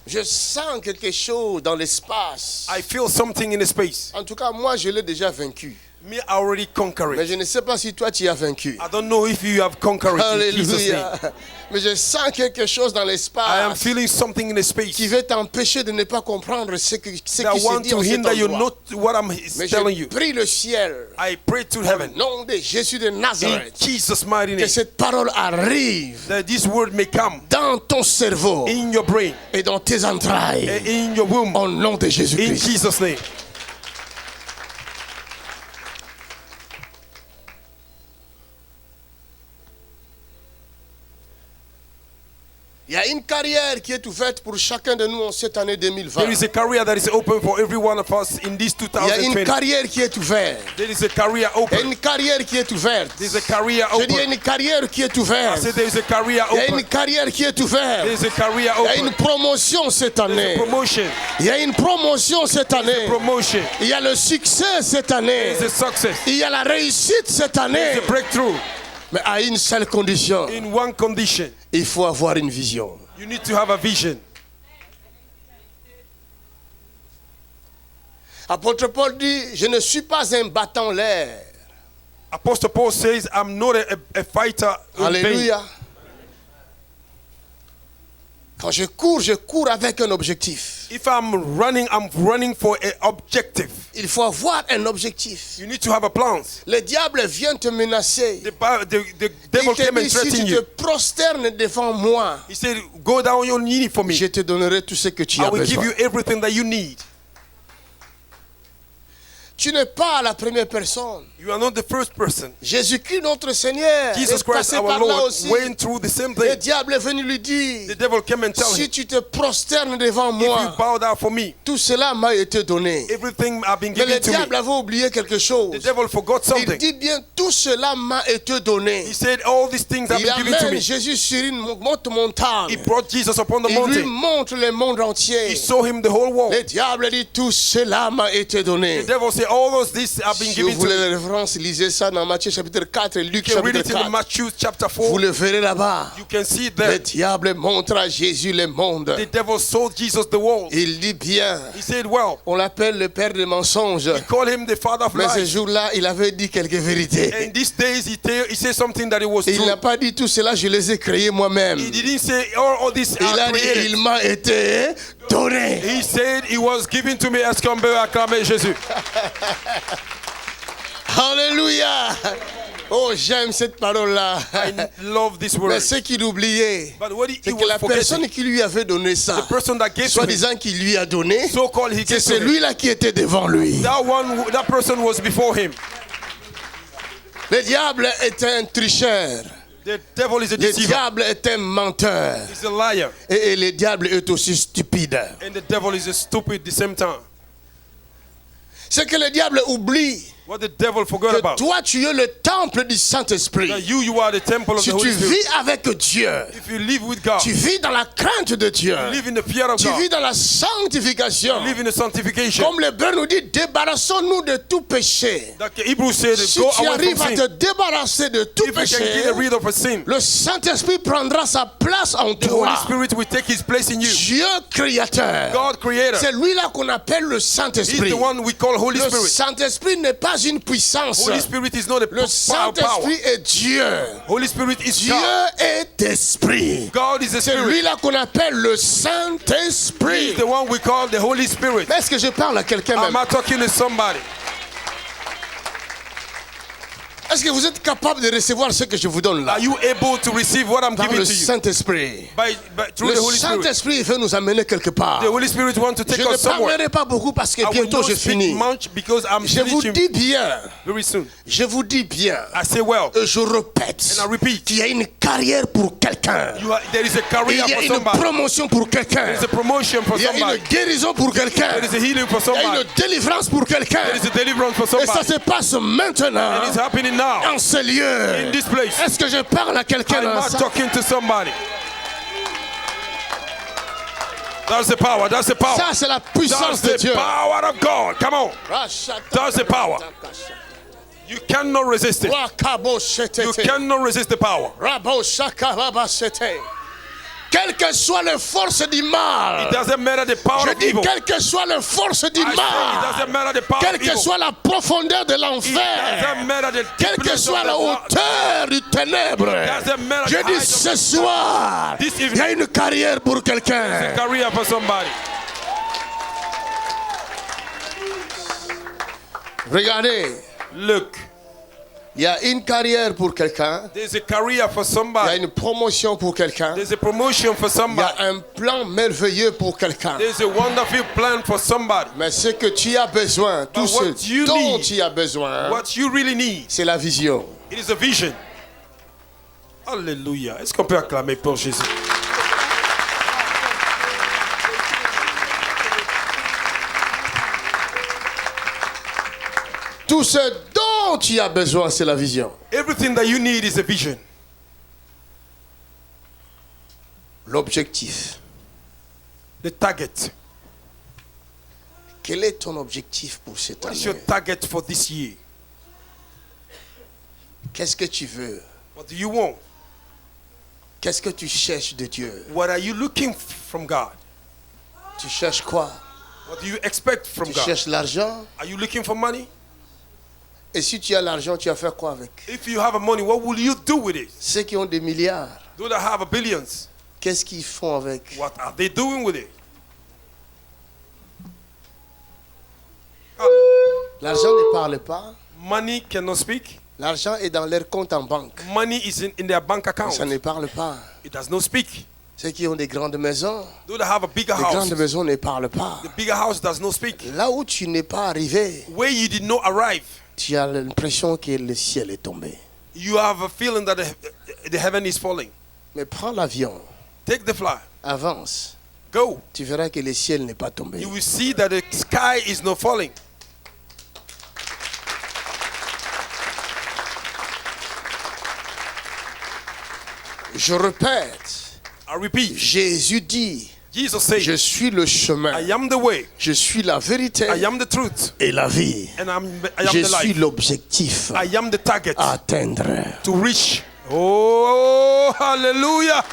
Je sens quelque chose dans l'espace. I feel something in the space. En tout cas, moi, je l'ai déjà vaincu. Me, I already conquered Mais it. je ne sais pas si toi, tu as vaincu. I don't know if you have conquered it in Jesus' name. Alléluia. Mais je sens quelque chose dans I am l'espace feeling something in the space qui veut t'empêcher de ne pas comprendre ce qui se that want dit to en cet hinder you endroit. not what I'm Mais telling je you. prie le ciel, I pray to au heaven nom de Jésus de in Nazareth, Jesus' mighty que name cette parole arrive that this word may come dans ton cerveau in your brain et dans tes entrailles, and in your womb au nom de in Jésus-Christ. Jesus' name. Il y a une carrière qui est ouverte pour chacun de nous en cette année 2020. There is a career that is open for every one of us in this Il y a une 2020. carrière qui est ouverte. There is a career Il y a open. une carrière qui est ouverte. There is a career Je dis, il y a open. une carrière qui est I ouverte. said there is a career Il y a une open. carrière qui est ouverte. There is a career Il y a une open. promotion cette There is année. a promotion. Il y a une promotion cette année. Promotion. Il y a le succès cette année. There is a success. Il y a la réussite cette année. There is a breakthrough. Mais à une seule condition. In one condition. Il faut avoir une vision. You need to have a vision. Apôtre Paul dit, je ne suis pas un battant l'air. Apostle Paul says, I'm not a fighter in vain. Alléluia. Quand je cours avec un objectif. If I'm running for an objective. Il faut avoir un objectif. You need to have a plan. Le diable vient te menacer. The devil Il te came and dit, si threatened tu te you. prosternes devant moi, He said, go down on your knee for me. je te donnerai tout ce que tu I as will give besoin. you everything that you need. Tu n'es pas la première personne. You are not the first person. Jésus-Christ, notre Seigneur, Jesus est Christ, passé our par là Lord, aussi. went through the same Le thing. diable est venu lui dire, The devil came and told si him, tu te prosternes devant if you moi, bow down for me, tout cela m'a été donné. everything has been Mais le given to diable me. avait oublié quelque chose. The devil forgot Il something. dit bien, tout cela m'a été donné. He said, all these things have Il been given to amène me. Jésus sur une haute montagne. He brought Jesus upon the Il lui mountain. montre le monde entier. He saw him the whole world. Le diable dit, tout cela m'a été donné. The devil said, all those these have been Si vous given to voulez me. les références, lisez ça dans Matthieu chapitre 4 et Luc You can read chapitre it in 4. Matthew chapter Vous 4. le verrez là-bas. You can see it Le there. diable montre à Jésus le monde. The devil sold Jesus the world. Il dit bien, He said, well, on l'appelle le père des mensonges. he called him the father of Mais ce lies. jour-là, il avait dit quelques vérités. And these days he said something that it was Il true. n'a pas dit tout cela, je les ai créés moi-même. He didn't say all this Il are a dit, created. il m'a été donné. He said it was given to me. Est-ce qu'on peut acclamer Jésus? Alléluia. Oh, j'aime cette parole-là. I love this Mais word. ce qu'il oubliait, But what he c'est que was la personne forgetting, qui lui avait donné the ça, person that gave to him, soi-disant qu'il lui a donné, so-called he c'est gave to him, celui-là qui était devant lui. that person was before him. Le diable est un tricheur. The devil is a Le deceiver. diable est un menteur. He's a liar. Et le diable est aussi stupide. And the devil is a stupid at the same time. C'est que le diable oublie What the devil forgot que about. toi, tu es le temple du Saint-Esprit. That you are the temple of Si the Holy tu Spirit. vis avec Dieu, If you live with God, tu vis dans la crainte de Dieu, you live in the fear of tu God, vis dans la sanctification. you live in the sanctification. Comme l'Hébreu nous dit, débarrassons-nous de tout péché. Like the Hebrew said, Si go tu away arrives from à te sin. débarrasser de tout If you can péché, get rid of a sin, le Saint-Esprit prendra sa place en the Holy toi. Spirit will take his place in you. Dieu créateur, God creator. c'est lui-là qu'on appelle le He's Saint-Esprit. the one we call Holy Le Spirit. Saint-Esprit n'est pas une puissance. Holy Spirit is not a Le power. Saint-Esprit est Dieu. Holy Spirit is Dieu God. est esprit. God is a C'est spirit. lui-là qu'on appelle le He's Saint-Esprit. the one we call the Holy Spirit. Est-ce que je parle à quelqu'un Am même? I talking to somebody? Est-ce que vous êtes capable de recevoir ce que je vous donne là? Are you able to receive what I'm Par giving le to you? Saint-Esprit. Through Le the Holy Spirit. Saint-Esprit veut nous amener quelque part. The Holy Spirit wants to Je take ne us somewhere. parlerai pas beaucoup parce que I will bientôt not je speak finis. much because I'm Je vous finishing dis bien, very soon. je vous dis bien, I say well, et je répète, and I repeat, qu'il y a une carrière pour quelqu'un. there is a Il career y a for une somebody. promotion pour quelqu'un. There is a promotion for Il y a somebody. une guérison pour quelqu'un. There is a healing for Il y a somebody. une délivrance pour quelqu'un. There is a deliverance for Et ça somebody. se passe maintenant And it's happening now en ce lieu. in this place. Est-ce que je parle à quelqu'un I'm dans not ça? talking to somebody. That's the power. That's the power. Ça, c'est la puissance de That's the Dieu. power of God. Come on. That's the power. You cannot resist it. You cannot resist the power. Quelle que soit les forces du mal. It doesn't matter the power Je of dis evil. quelle que soit les forces du I say it mal. doesn't matter the power Quelle of que evil. soit la profondeur de It l'enfer. doesn't matter the Quelle que deepness soit of la the hauteur du ténèbre. doesn't matter Je the dis height of ce soir, This il y a une carrière pour quelqu'un. career for somebody. Regardez, Look, il y a une carrière pour quelqu'un. there's a career for Il y a somebody. une promotion pour quelqu'un. There's a promotion for Il y somebody. a un plan merveilleux pour quelqu'un. There's a wonderful plan for somebody. Mais ce que tu as besoin, tout what ce you dont need, tu as besoin, What you really need, c'est la vision. it is a vision. Alléluia. Est-ce qu'on peut acclamer pour Jésus? Tout ce dont tu as besoin, c'est la vision. Everything that you need is a vision. L'objectif. The target. Quel est ton objectif pour cette What is your année? target for this year? Qu'est-ce que tu veux? What do you want? Qu'est-ce que tu cherches de Dieu? What are you looking from God? Tu cherches quoi? What do you expect from Tu God? cherches l'argent? Are you looking for money? Et si tu as l'argent, tu vas faire quoi avec? If you have a money, what will you do with it? Ceux qui ont des milliards, Those that have a billions, qu'est-ce qu'ils font avec? what are they doing with it? L'argent ne parle pas. Money cannot speak. L'argent est dans leur compte en banque. Money is in their bank account. Ça ne parle pas. It does not speak. Ceux qui ont des grandes maisons, Those that have a bigger les house, grandes maisons ne parlent pas. the bigger house does not speak. Là où tu n'es pas arrivé, Where you did not arrive, tu as l'impression que le ciel est tombé. you have a feeling that the heaven is falling. Mais prends l'avion, Take the fly. avance. Go. Tu verras que le ciel n'est pas tombé. You will see that the sky is not falling. Je répète, I repeat, Jésus dit, Jesus said, je suis le chemin, I am the way, je suis la vérité I am the truth, et la vie. and I am Je the suis life. l'objectif I am the target à atteindre. to reach. Oh, hallelujah.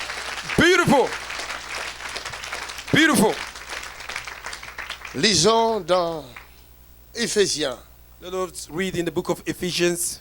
Beautiful. Beautiful. Lisons dans Éphésiens. Let us read in the book of Ephesians.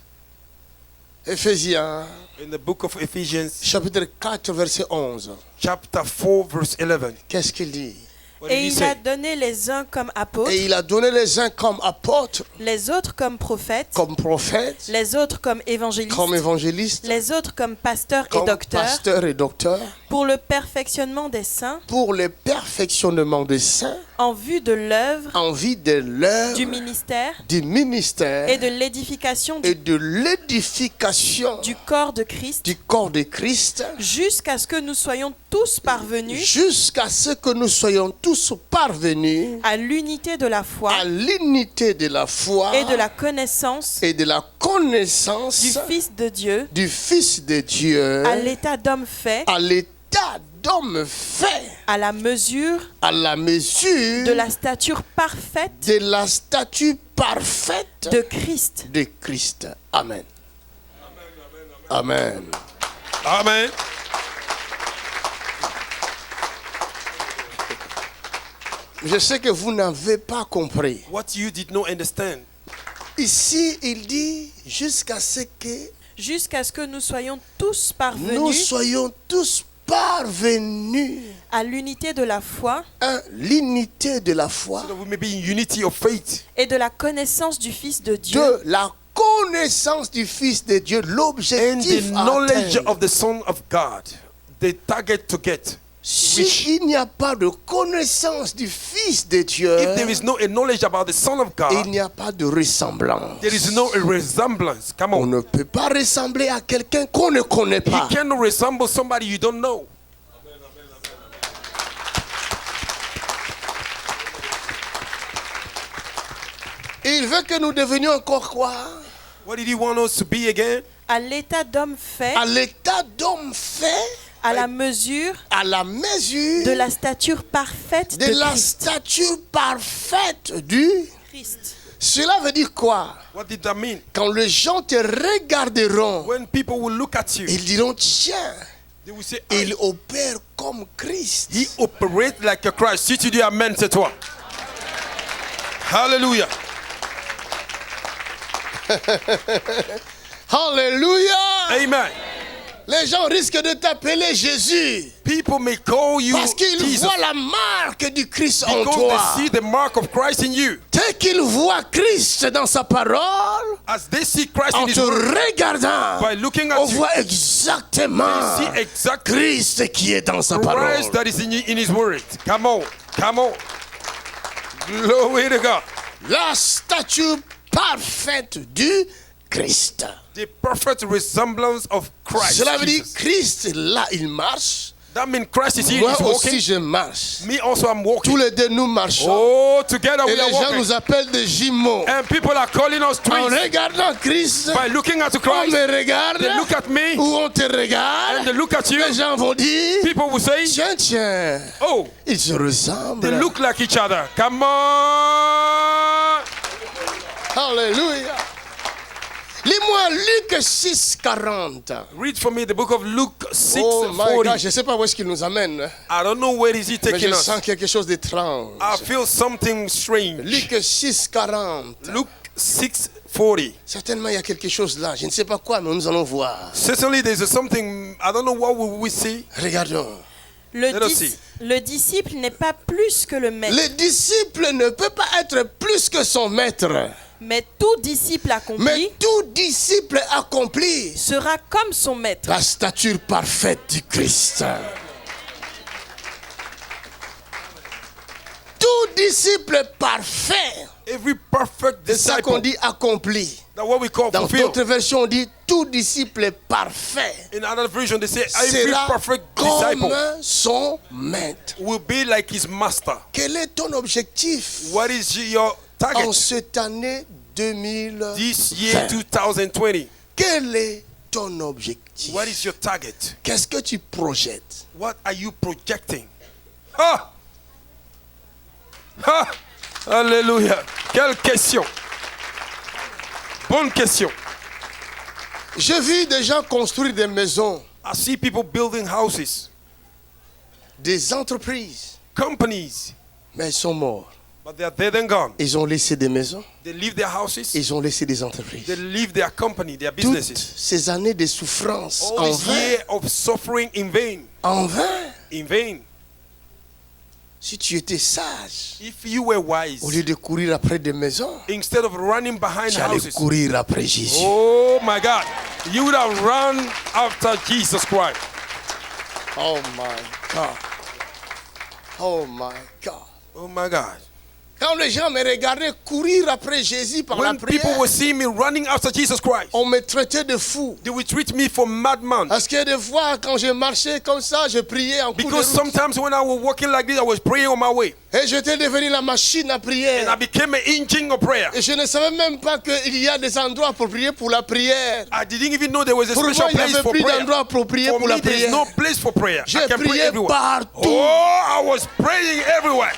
Éphésiens, In the book of Ephesians, chapitre 4, verset 11. chapter 4, verse 11. Qu'est-ce qu'il dit? What did Et he il a say? donné les uns comme apôtres, Et il a donné les uns comme apôtres, les autres comme prophètes, comme prophètes, les autres comme évangélistes, comme évangélistes, les autres comme pasteurs et comme docteurs, pasteurs et docteurs, pour le perfectionnement des saints, pour le perfectionnement des saints, en vue de l'œuvre en vue de l'œuvre du ministère du ministère et de l'édification et de l'édification du corps de Christ, du corps de Christ, jusqu'à ce que nous soyons tous parvenus jusqu'à ce que nous soyons tous parvenus à l'unité de la foi à l'unité de la foi et de la connaissance et de la connaissance du Fils de Dieu, du Fils de Dieu, à l'état d'homme fait, à l'état d'homme fait, à la mesure à la mesure de la stature parfaite de la statue parfaite de Christ. de Christ. Amen. Amen. Amen. Je sais que vous n'avez pas compris. What you did not understand. Ici, il dit jusqu'à ce que Jusqu'à ce que nous soyons tous nous parvenus soyons tous parvenus à l'unité de la foi à l'unité de la foi, So that we may be in unity of faith. et de la connaissance du Fils de Dieu, de la connaissance du Fils de Dieu, And the l'objectif à knowledge atteindre. of the Son of God. The target to get. S'il n'y a pas de connaissance du Fils de Dieu, If there is no knowledge about the Son of il God, n'y a pas de ressemblance. there is no resemblance. Come On on. ne peut pas ressembler à quelqu'un qu'on ne connaît You pas. cannot resemble somebody you don't know. Il veut que nous devenions encore quoi? What did he want us to be again? à l'état d'homme fait, À l'état d'homme fait, à la mesure à la mesure de la stature parfaite de de la Christ. stature parfaite du... Christ. Cela veut dire quoi? What did that mean? Quand les gens te regarderont, When people will look at you, ils diront, tiens, they will say, il opère comme Christ. He operates like a Christ. Si tu dis Amen, c'est toi. Hallelujah. Hallelujah. Amen. Les gens risquent de t'appeler Jésus. People may call you Parce qu'ils Jesus voient la marque du Christ en because toi. they see the mark of Christ in you. Dès qu'ils voient Christ dans sa parole, As they see Christ en in His te word, regardant, by looking at on you, voit exactement they see exactly Christ qui est dans sa parole. Christ that is in His word. Come on, come on. Glory to God. La statue parfaite du Christ. The perfect resemblance of Christ. Cela veut dire Jesus. Christ là il marche. That means Christ is here. Moi He's aussi walking. je marche. Me also, I'm walking. Tous les deux nous marchons. Oh, together Et we are les gens walking. nous appellent des jumeaux. And people are calling us En twins. regardant Christ, By looking at on Christ, me regarde they look at me ou on te and regarde. they look at you. Les gens vont dire, People will say, tiens, oh, ils se ressemblent. they look like each other. Come on. Alléluia. Lis-moi Luc 6:40. Read for me the book of Luke Oh my 6:40. God, je ne sais pas où est-ce qu'il nous amène. I don't know where is he Mais taking je us. sens quelque chose d'étrange. I feel something strange. Luc 6:40. Luke 6:40. Certainement, il y a quelque chose là. Je ne sais pas quoi, mais nous allons voir. Certainly there's something, I don't know what will we see. Regardons. Le disciple n'est pas plus que le maître, Le disciple ne peut pas être plus que son maître. mais tout disciple accompli Mais tout disciple accompli, sera comme son maître. la stature parfaite du Christ. Tout disciple parfait, Every perfect c'est ça qu'on disciple. dit accompli. That's what we call Dans fulfilled. d'autres versions, on dit tout disciple parfait In another version, they say every sera perfect comme disciple son maître. will be like his master. Quel est ton objectif What is your en target cette année 2020? this year 2020? Quel est ton objectif? What is your target? Qu'est-ce que tu projettes? What are you projecting? Ha! Ha! Alléluia. Quelle question. Bonne question. J'ai vu des gens construire des maisons, I see people building houses, des entreprises, companies, mais ils sont morts. but they are dead and gone. Ils ont laissé des maisons, They leave their houses, ils ont laissé des they entreprises. leave their company, their Toutes businesses. ces années de souffrance All en this vain, year of suffering in vain. en vain. In vain. Si tu étais sage, If you were wise, au lieu de courir après des maisons, instead of running behind tu allais houses, courir après Jésus. oh my God, you would have run after Jesus Christ. Oh my God. Oh my God. Oh my God. Quand les gens me regardaient courir après Jésus par la When people prière, will see me running after Jesus Christ, on me traitait de fou. they will treat me for madman. Parce que des fois, quand je marchais comme ça, je priais en cours de Because route. sometimes when I was walking like this, I was praying on my way. Et j'étais devenu la machine à And prière. I became an engine of prayer. Et je ne savais même pas qu'il y a des endroits pour prier pour la prière. I didn't even know there was a Pour moi, special il n'y place avait for plus prayer. d'endroit pour prier For pour me, la there is prière. no place for prayer. J'ai I can pray prié everywhere. partout. Oh, I was praying everywhere.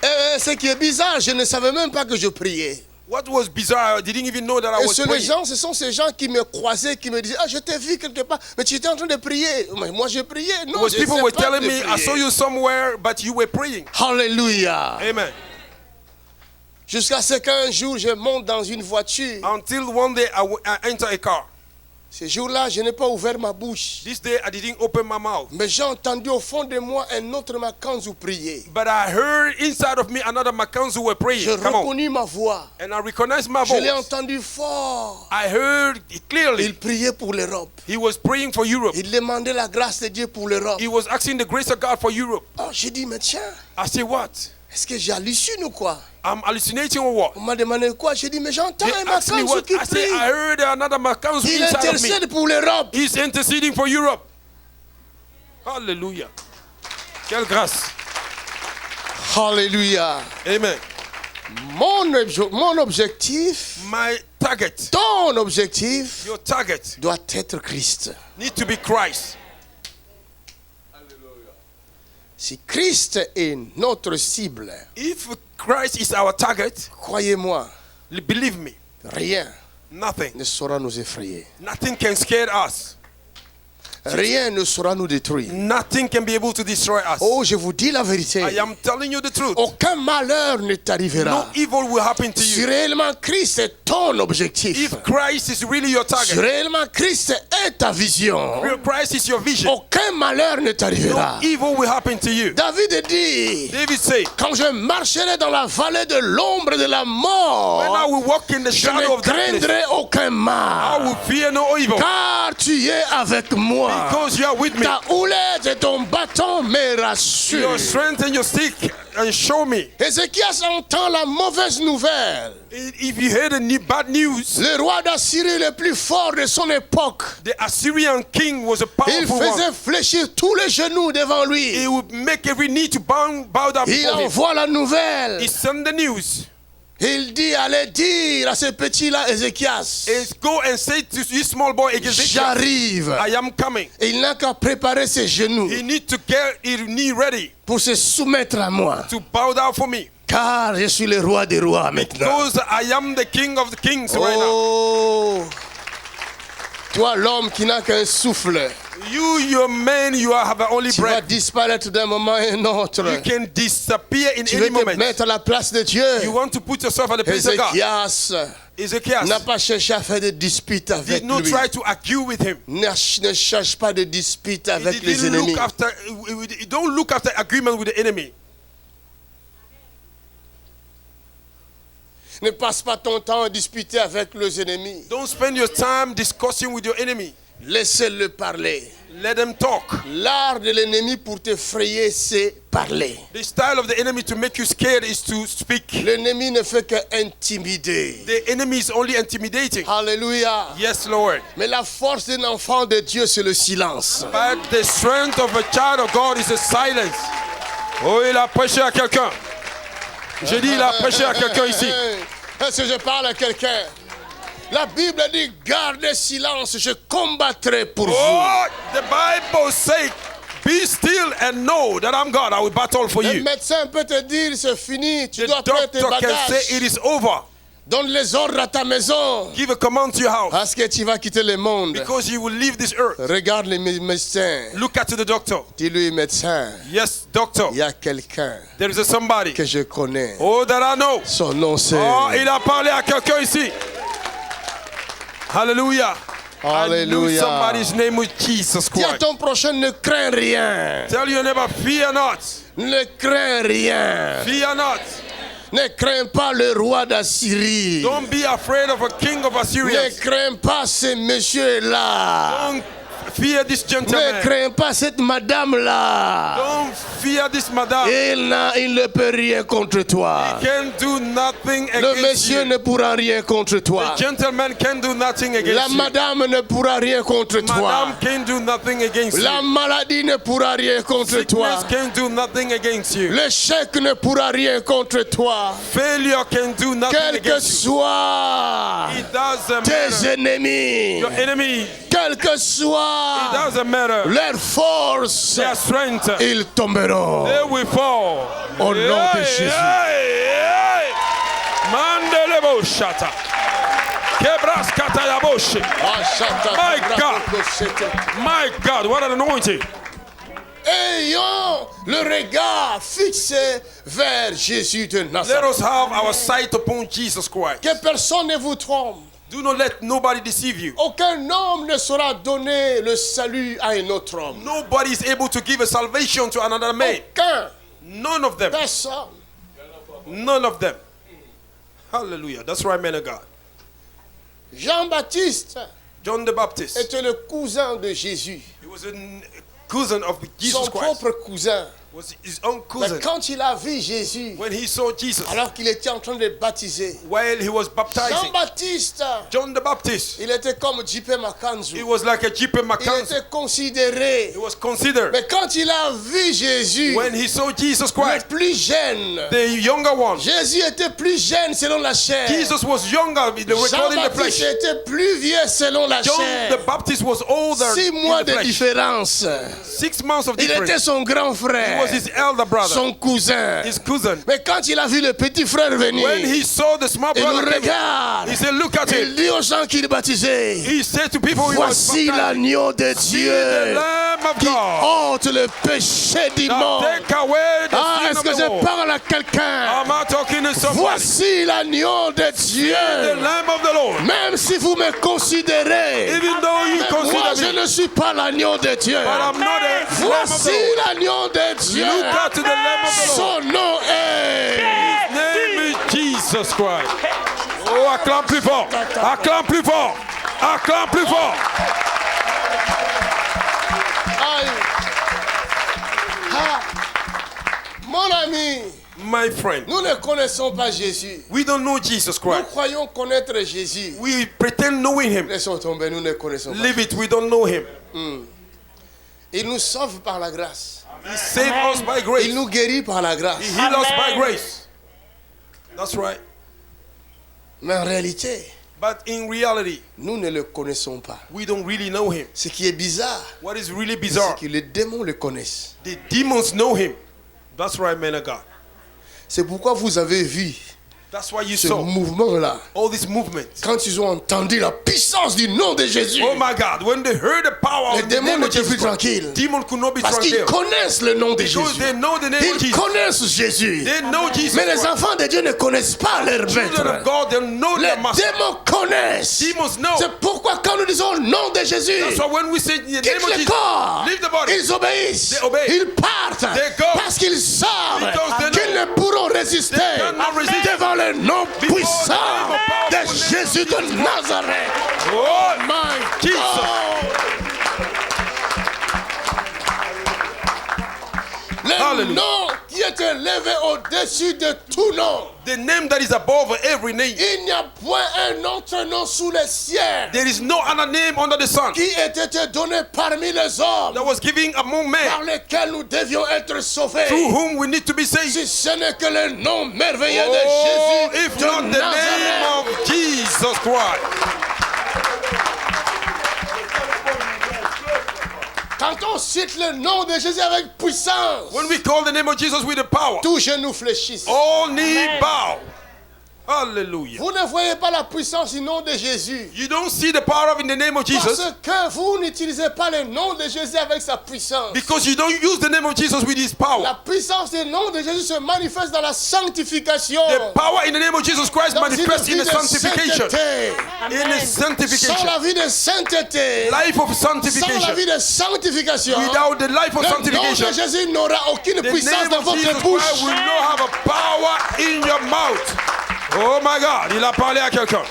Et ce qui est bizarre, je ne savais même pas que je priais. What was bizarre, I didn't even know that I Et was ce praying. ce sont ces gens qui me croisaient, qui me disaient, ah, je t'ai vu quelque part, mais tu étais en train de prier. Mais moi, je priais. Non, Because je people sais were pas telling de me, I prier. saw you somewhere, but you were praying. Alléluia. Amen. Jusqu'à ce qu'un jour, je monte dans une voiture. Until one day I enter a car. Ce jour-là, je n'ai pas ouvert ma bouche. This day I didn't open my mouth. Mais j'ai entendu au fond de moi un autre Makanzu prier. But I heard inside of me another Makanzu were praying. J'ai Come on. reconnu ma voix. And I recognized my Je l'ai voice. entendu fort. I heard it clearly. Il priait pour l'Europe. He was praying for Europe. Il demandait la grâce de Dieu pour l'Europe. He was asking the grace of God for Europe. Oh, j'ai dit, mais tiens, I said, what? est-ce que j'hallucine ou quoi? I'm hallucinating or what? On m'a demandé quoi? J'ai dit, mais j'entends They un asked me Makanzu what? qui I said, prie. I heard another Makanzu Il inside of me. intercède pour l'Europe. He's interceding for Europe. Hallelujah. Quelle grâce. Alléluia. Amen. Mon objectif, My target, ton objectif, your target doit être Christ. need to be Christ. Si Christ est notre cible, If Christ is our target, croyez-moi, believe me, rien nothing, ne saura nous effrayer. nothing can scare us. rien ne saura nous détruire. Nothing can be able to destroy us. Oh, je vous dis la vérité. I am telling you the truth. Aucun malheur ne No t'arrivera. evil will happen to Si you. réellement Christ est ton objectif, If Christ is really your si target, réellement Christ est ta vision, if Christ is your vision, aucun malheur ne t'arrivera. no evil will happen to you. David dit, David said, quand je marcherai dans la vallée de l'ombre de la when I mort, will walk in the je shadow ne of darkness, craindrai aucun I mal, will fear no evil, car tu es avec moi. because you are with me. Ta houlette et ton bâton me Your rassurent. strength and your stick and show me. Ézéchias entend la mauvaise nouvelle. If you hear the bad news, Le roi d'Assyrie le plus fort de son époque, the Assyrian king was a il powerful faisait one. fléchir tous les genoux devant lui. He would make every knee to bow down Il before him. envoie la nouvelle. He sent the news. Il dit, allez dire à ce petit-là, Ézéchias, Is go and say to this small boy, Ezekiel, j'arrive. I am coming. Et il n'a qu'à préparer ses genoux He need to get his knee ready pour se soumettre à moi. to bow down for me. Car je suis le roi des rois maintenant. Because I am the king of the kings right now. Oh, toi l'homme qui n'a qu'un souffle, You, your man, you have only tu vas breath. disparaître d'un moment à un autre. You can disappear in Tu any veux te moment. mettre à la place de Dieu. You want to put yourself at the place of God. Ézéchias Ezekiel n'a pas cherché à faire de disputes avec did not lui. try to argue with him. Ne cherche pas de disputes He avec les didn't ennemis. look after. Don't look after agreement with the enemy. Ne passe pas ton temps à disputer avec les ennemis. Don't spend your time discussing with your enemy. Laissez-le parler. Let them talk. L'art de l'ennemi pour t'effrayer, c'est parler. The style of the enemy to make you scared is to speak. L'ennemi ne fait qu'intimider. The enemy is only intimidating. Alléluia. Yes, Lord. Mais la force d'un enfant de Dieu, c'est le silence. But the strength of a child of God is a silence. Oh, il a prêché à quelqu'un. J'ai dit, il a prêché à quelqu'un ici. Est-ce que je parle à quelqu'un? La Bible dit, gardez silence, je combattrai pour vous. Oh, the Bible says, be still and know that I'm God. I will battle for Le you. médecin peut te dire, c'est fini, tu The dois prendre tes doctor can say bagages. it is over. Donne les ordres à ta maison. Give a command to your house Parce que tu vas quitter le monde. because you will leave this earth. Regarde les médecins. Look at the doctor. Dis-lui, médecin, Yes, doctor. il y a quelqu'un There is a somebody. que je connais. Oh, that I know. Son nom c'est... Oh, il a parlé à quelqu'un ici. Hallelujah. I knew Alléluia. somebody's name was Jesus Dis à Christ. ton prochain, ne crains rien. Tell your neighbor, fear not. Ne crains rien. Fear not. Ne crains pas le roi d'Assyrie. Don't be afraid of a king of Assyria. Ne crains pas ce monsieur-là. Don't fear this Ne gentleman. crains pas cette madame-là. Don't fear this madam. Il ne peut rien contre toi. Can do nothing Le against monsieur you. ne pourra rien contre toi. The gentleman can do nothing La against you. madame ne pourra rien contre toi. Madam can do nothing against La you. maladie ne pourra rien contre toi. Sickness can do nothing against you. L'échec ne pourra rien contre toi. Failure can do nothing Quels que against you. soient It doesn't tes matter. ennemis, Your enemy, quel que it soit doesn't matter. leur force, Their strength, ils tomberont. they will fall. Au nom de Jésus. Mandelebo shata. Kebras katayaboshi. My My God, what an anointing. Ayons le regard fixé vers Jésus de Let Nazareth. us have our sight upon Jesus Christ. Que personne ne vous trompe. Do not let nobody deceive you. Aucun homme ne saura donner le salut à un autre homme. Nobody is able to give a salvation to another man. Aucun. None of them. Personne. None of them. Hallelujah. That's right, man of God. Jean-Baptiste John the Baptist. était le cousin de Jésus. He was a cousin of Jesus Son Christ. propre cousin. Was his own Mais cousin. quand il a vu Jésus, When he saw Jesus, alors qu'il était en train de baptiser, while he was baptizing, Jean-Baptiste, John the Baptist, il était comme J.P. Makanzu. he was like a J.P. Il McCann. était considéré. He was considered. Mais quand il a vu Jésus, When he saw Jesus le Christ, plus jeune, the younger one, Jésus était plus jeune selon la chair. Jesus was younger. They were recording the Jean-Baptiste flesh. était plus vieux selon la John chair. the Baptist was older 6 in mois the de flesh. différence. 6 months of Il était difference. son grand He frère. was his elder brother, son cousin. his cousin. Mais quand il a vu le petit frère venir, When he saw the small il brother nous coming, regarde. he said, look at Il him. dit aux gens qu'il baptisait, He said to people, he was voici baptized. l'agneau de The Dieu Lamb of qui God. ôte le péché du Now monde. take away the Ah, sin est-ce of que the je world. parle à quelqu'un? Am I talking to somebody? Voici l'agneau de The Dieu. Lamb of the Lord. Même si vous me considérez, Even though you mais moi consider je me, ne suis pas l'agneau de Dieu. but I'm not the Lamb of the Voici Lord. l'agneau de Dieu. Look at the Lamb of the Lord. Son nom est. His name is Jesus Christ. Oh, acclame plus fort. Acclame plus fort. Acclame plus fort. Aïe. Ah. Mon ami, My friend, nous ne connaissons pas Jésus. we don't know Jesus Nous Christ. croyons connaître Jésus. We pretend knowing him. Laissons tomber, nous ne connaissons pas. Leave it, we don't know him. Il nous sauve par la grâce. He saved us by Il grace. nous guérit par la grâce. He healed us by grace. That's right. Mais en réalité, But in reality, nous ne le connaissons pas. we don't really know him. Ce qui est bizarre, What is really c'est bizarre, que les démons le connaissent. the demons know him. That's right, man of God. C'est pourquoi vous avez vu That's why you ce saw mouvement-là. all this movement. Quand ils ont entendu la puissance du nom de Jésus, Oh my God, when they heard the power les of the démons name of n'étaient plus Jesus, tranquilles. demons could not be Parce qu'ils tranquil. connaissent le nom de Because Jésus. they know the name of Ils Jesus. connaissent Jésus. They know Jesus Mais les Christ. enfants de Dieu ne connaissent pas leur Children of maître. God, they know Les their master. démons connaissent. Demons know. C'est pourquoi quand nous disons le nom de Jésus, That's why when we say the name quitte of le Jesus, corps, leave the body. ils obéissent, They obey. ils partent, They go. parce qu'ils savent Because they qu'ils ne pourront résister They cannot resist. devant le nom Before puissant the name of de powerful name Jésus de Nazareth. Oh My Jesus. Le Hallelujah. nom qui est élevé au-dessus de tout nom. The name that is above every name. Il n'y a point un autre nom sous le ciel There is no other name under the sun qui ait été donné parmi les hommes that was given among par men lesquels nous devions être sauvés. through whom we need to be saved. Si ce n'est que le nom merveilleux Oh, de Jésus if de not the name Nazareth. of Jesus Christ. Quand on cite le nom de Jésus avec puissance, When we call the name of Jesus with the power, tous genoux fléchissent. all knee bow. Hallelujah. Vous ne voyez pas la puissance du nom de Jésus. You don't see the power of in the name of Jesus Parce que vous n'utilisez pas le nom de Jésus avec sa puissance. because you don't use the name of Jesus with his power. La puissance du nom de Jésus se manifeste dans la sanctification. The power in the name of Jesus Christ Dans une manifests vie in de the sanctification. sainteté. In the Sans sanctification. la vie de sainteté, Life of sans la sanctification. vie de sanctification, Without the life of le nom sanctification, de Jésus n'aura aucune the puissance name dans of votre Jesus bouche. Christ will not have a power in your mouth. Oh my God, il a parlé à quelqu'un.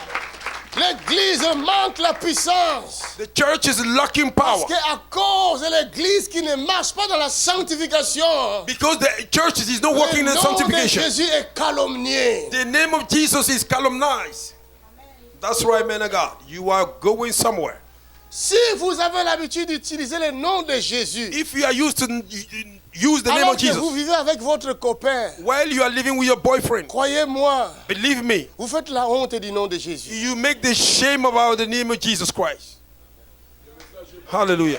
L'église manque la puissance. The church is lacking power Parce qu'à cause de l'église qui ne marche pas dans la sanctification, because the church is not working le in nom de sanctification. Jésus est calomnié. The name of Jesus is calumnied. That's right, man of God. You are going somewhere. Si vous avez l'habitude d'utiliser le nom de Jésus, If you are used to use the name alors of que vous Jesus vivez avec votre copain, while you are living with your boyfriend, croyez-moi, believe me, vous faites la honte du nom de Jésus. you make the shame about the name of Jesus Christ. Hallelujah.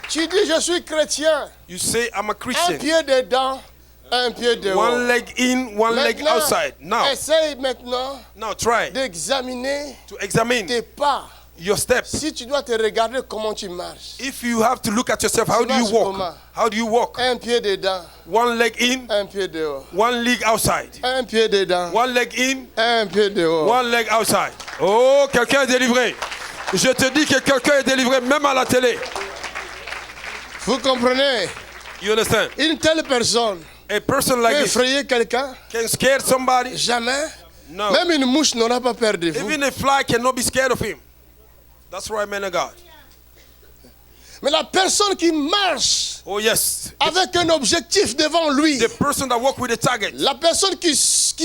Tu dis, je suis chrétien. You say, I'm a Un Christian. pied dedans, un pied dehors. One leg in, one leg Maintenant, outside. Now, essaye maintenant try d'examiner to examine tes pas. your steps. Si tu dois te regarder comment tu marches. If you have to look at yourself, how do you marches walk? comment? How do you walk? Un pied dedans, One leg in, un pied dehors. one leg outside. Un pied dedans, One leg in, un pied dehors. one leg outside. Oh, quelqu'un est délivré. Je te dis que quelqu'un est délivré même à la télé. Vous comprenez? You understand? Une telle personne A person peut like this effrayer quelqu'un? can scare somebody. Jamais. No. Même une mouche n'aura pas peur de vous. Even a fly cannot be scared of him. That's right, man of God. Mais la personne qui marche Oh yes. avec un objectif devant lui, The person that walk with a target. la personne qui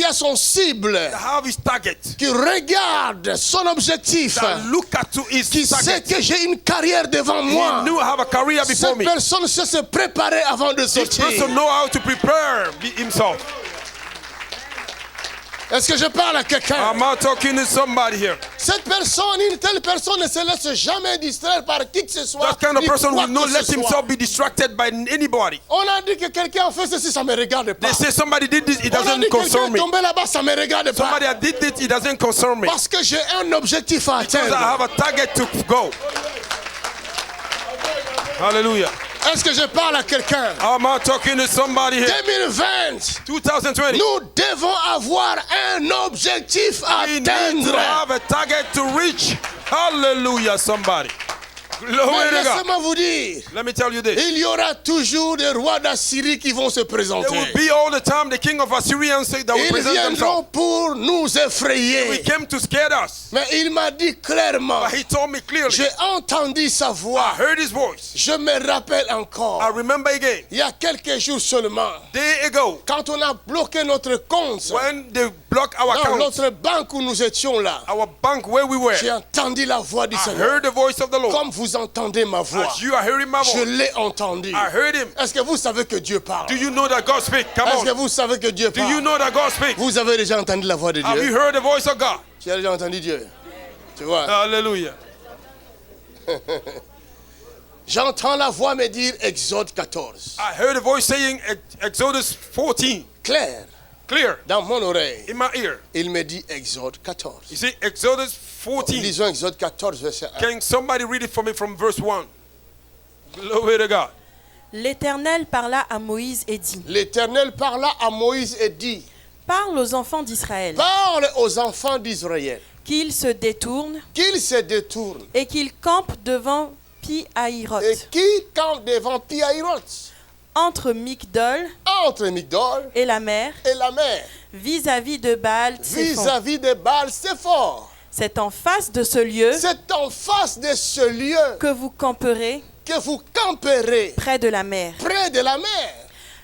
a son cible, That have his target. qui regarde son objectif, That look at to his qui sait target. que j'ai une carrière devant moi, He knew I have a career before cette me. personne sait se préparer avant de This sortir. person know how to prepare himself. Est-ce que je parle à quelqu'un? Am I talking to somebody here? Cette personne, une telle personne ne se laisse jamais distraire par qui que ce soit. That kind of ni person quoi will not que let ce soit. himself be distracted by anybody. On a dit que quelqu'un a fait ceci, ça me regarde pas. They say somebody did this, it On a doesn't dit que concern quelqu'un me. est tombé là-bas, ça me regarde pas. Somebody that did it, it doesn't concern me. Parce que j'ai un objectif à Because I atteindre. have a target to go. Hallelujah. Est-ce que je parle à quelqu'un? Am I talking to somebody here? 2020, 2020. nous devons avoir un objectif à We need to atteindre. have a target to reach. Hallelujah, somebody. Glory Mais to God. laissez-moi vous dire, Let me tell you this. il y aura toujours des rois d'Assyrie qui vont se There présenter. will be all the time the king of Assyria that will Ils present viendront themselves. pour nous He effrayer. came to scare us. Mais il m'a dit clairement, But he told me clearly. j'ai entendu sa I voix. heard his voice. Je me rappelle encore, I remember again, il y a quelques jours seulement, day ago, quand on a bloqué notre compte when they blocked our dans account, notre banque où nous étions là, our bank where we were, j'ai entendu la voix du I Seigneur. heard the voice of the Lord. Comme vous entendez ma voix, As you are hearing my je voice, l'ai entendu. I heard him. Est-ce que vous savez que Dieu parle? Do you know that God speaks? Come Est-ce que on. vous savez que Dieu Do you parle? know that God speaks? Vous avez déjà entendu la voix de Have you Dieu? heard the voice of God? Tu as déjà entendu Dieu? Tu vois? Hallelujah. J'entends la voix me dire Exode 14. I heard a voice saying Exodus 14. Clair, Clear dans mon oreille, in my ear. il me dit Exode 14. You see, Exodus 14. Lisons Exode 14, verset 1. Can somebody read it for me from verse 1? Glory to God. L'Éternel parla à Moïse et dit, L'Éternel parla à Moïse et dit, parle aux enfants d'Israël, parle aux enfants d'Israël qu'ils se détournent qu'ils se détournent et qu'ils campent devant Pi-Hahiroth, et qui campent devant Pi-Hahiroth, entre Migdol entre Migdol et la mer, et la mer, vis-à-vis de Baal-Tséphon. vis-à-vis de Baal-Séphor. C'est en face de ce lieu C'est en face de ce lieu que vous camperez que vous camperez près de la mer. près de la mer.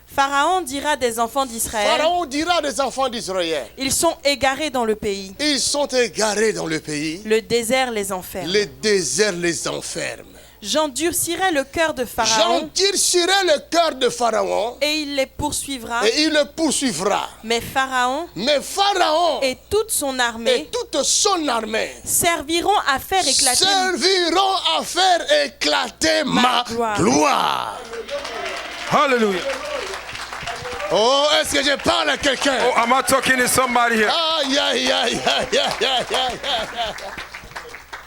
Pharaon dira des enfants d'Israël, Pharaon dira des enfants d'Israël, ils sont égarés dans le pays. ils sont égarés dans le pays, Le désert les enferme. le désert les enferme. J'endurcirai le cœur de Pharaon J'endurcirai le cœur de Pharaon et il les poursuivra. et il le poursuivra. Mais Pharaon Mais Pharaon et toute son et armée toute son armée serviront à faire éclater serviront à faire éclater ma gloire. Hallelujah. Oh, est-ce que je parle à quelqu'un? Oh, am I talking to somebody here? Aïe, aïe, aïe, aïe, aïe, aïe, aïe.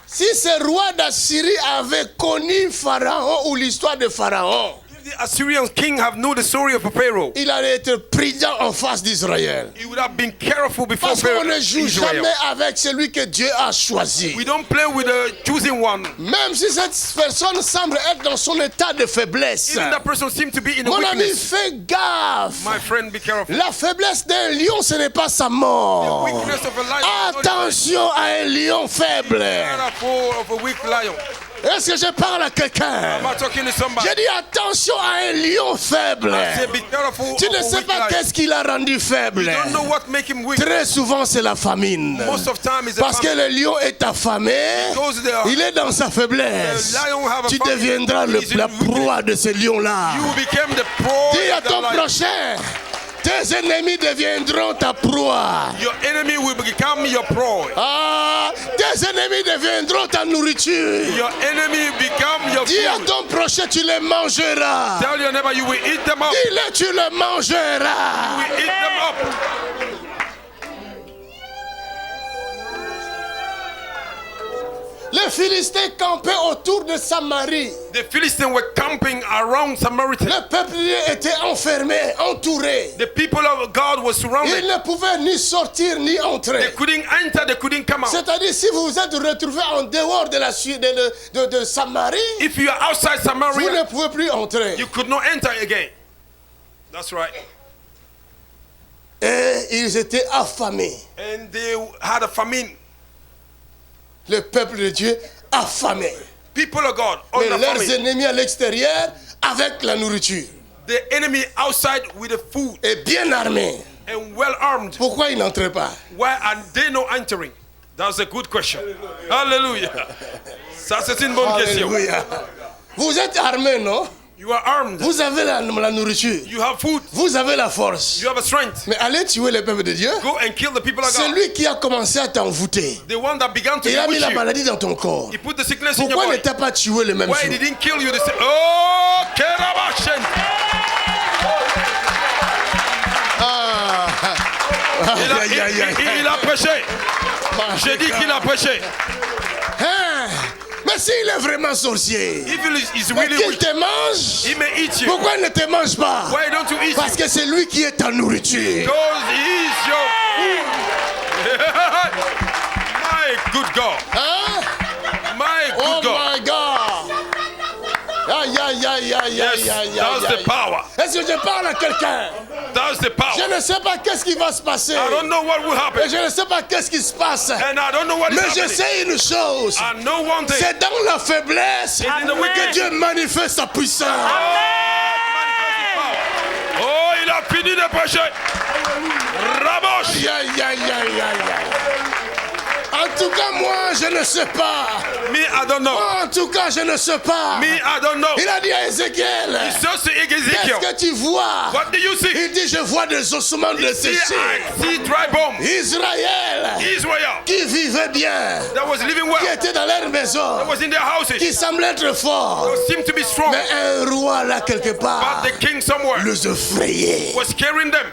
Si ce roi d'Assyrie avait connu Pharaon ou l'histoire de Pharaon, If the Assyrian king have known the story of Pharaoh, il allait être prudent en face d'Israël. he would have been careful before Parce qu'on Pharaoh. ne joue Israel. jamais avec celui que Dieu a choisi. We don't play with the choosing one. Même si cette personne semble être dans son état de faiblesse. Even that person seems to be in a Mon ami, weakness. fais gaffe. My friend, be careful. La faiblesse d'un lion, ce n'est pas sa mort. Weakness of a lion. is not Attention à un lion faible. careful of a weak lion. Est-ce que je parle à quelqu'un? Am I talking to somebody? J'ai dit attention à un lion faible. Say, be careful Tu of ne a sais weak pas lion. qu'est-ce qui l'a rendu faible. You don't know what make him weak. Très souvent, c'est la famine. Most of time is the Parce que famine. le lion est affamé, Because they are- il est dans sa faiblesse. The lion have a Tu famine. deviendras He's in la weakness. proie de ce lion-là. You became the proie Dis à of the ton lion. prochain, tes ennemis deviendront ta proie. Your enemy will become your proie. Ah, tes ennemis deviendront ta nourriture. Your enemy become your Dis à food. ton prochain, tu les mangeras. Tell your neighbor you will eat them up. Dis-le, tu les mangeras. You will eat them up. Les Philistins campaient autour de Samarie. The Philistines were camping around Samaria. Le peuple était enfermé, entouré. The people of God were Ils surrounded. ne pouvaient ni sortir ni They entrer. couldn't enter, they couldn't come out. C'est-à-dire, si vous vous êtes retrouvé en dehors de la de Samarie, If you are outside vous Samaria, ne pouvez plus entrer. you could not enter again. That's right. Et ils étaient affamés. And they had a famine. Le peuple de Dieu affamé. People of God Mais under leurs famine. ennemis à l'extérieur avec la nourriture. The enemy outside with the food Et bien armés. and well armed. Pourquoi ils n'entraient pas? Why are they not entering? That's a good question. Hallelujah. Ça c'est une bonne question. Alléluia. Vous êtes armés, non? You are armed. Vous avez la nourriture. You have food. Vous avez la force. You have a strength. Mais allez tuer le peuple de Dieu. Go and kill the people of God. C'est lui qui a commencé à t'envoûter. The one that began to Il a mis bewitch la you. maladie dans ton corps. He put the sickness in your Pourquoi ne body. t'a pas tué le même Why jour? he didn't kill you the same? Oh, Kerabashen. Il a prêché. J'ai dit qu'il a prêché. Hein? Mais s'il est vraiment sorcier, If he is mais really qu'il weak, te mange, he may eat you. pourquoi il ne te mange pas? Why don't you eat Parce him? que c'est lui qui est ta nourriture. Because he is your food. My good God. Hein? My good Oh God. my God. Aïe, aïe, aïe, aïe, Yes, aïe, aïe, that's aïe, the power. Est-ce que je parle à quelqu'un? That's the power. Je ne sais pas qu'est-ce qui va se passer. I don't know what will Et happen. je ne sais pas qu'est-ce qui se passe. And I don't know what is Mais je happening. sais une chose. I know one thing. C'est dans la faiblesse in the que wicked. Dieu manifeste sa puissance. Oh, il a fini de prêcher. Raboche. Aïe, aïe, aïe, aïe, aïe. En tout cas, moi, je ne sais pas. Me, I don't know. En tout cas, je ne sais pas. Me, I don't know. Il a dit à Ézéchiel, He says to Ezekiel, qu'est-ce que tu vois? what do you see? Il dit, je vois des ossements See, desséchés. I see dry bones. Israël, Israel qui vivait bien, that was living qui well, était dans leur maison, that was in their houses, qui semblait être fort. seemed to be strong, Mais un roi là quelque but part the king somewhere les effrayait. was carrying them.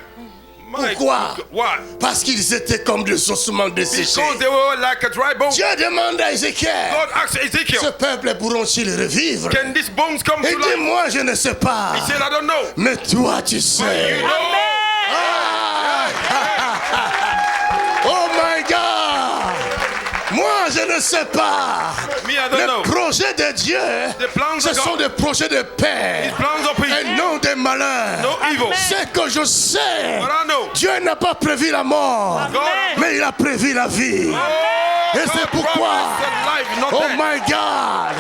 My Pourquoi? God. Why? Parce qu'ils étaient comme des ossements desséchés. Because they were like a dry bone. Dieu demande à Ézéchiel, God asked ce Ezekiel, peuple pourront-ils revivre? can these bones come to Il dit, life? moi je ne sais pas. He said, I don't know. Mais toi tu sais. You know. Oh my God! Moi, je ne sais pas. Me, I don't know. Les projets de Dieu, The plans ce of sont God, des projets de paix His plans of et peace, non des malins. no evil. C'est que je sais. But I know. Dieu n'a pas prévu la mort, God, mais il a prévu la vie. oh, Et c'est God pourquoi, promised life, not oh death. my God,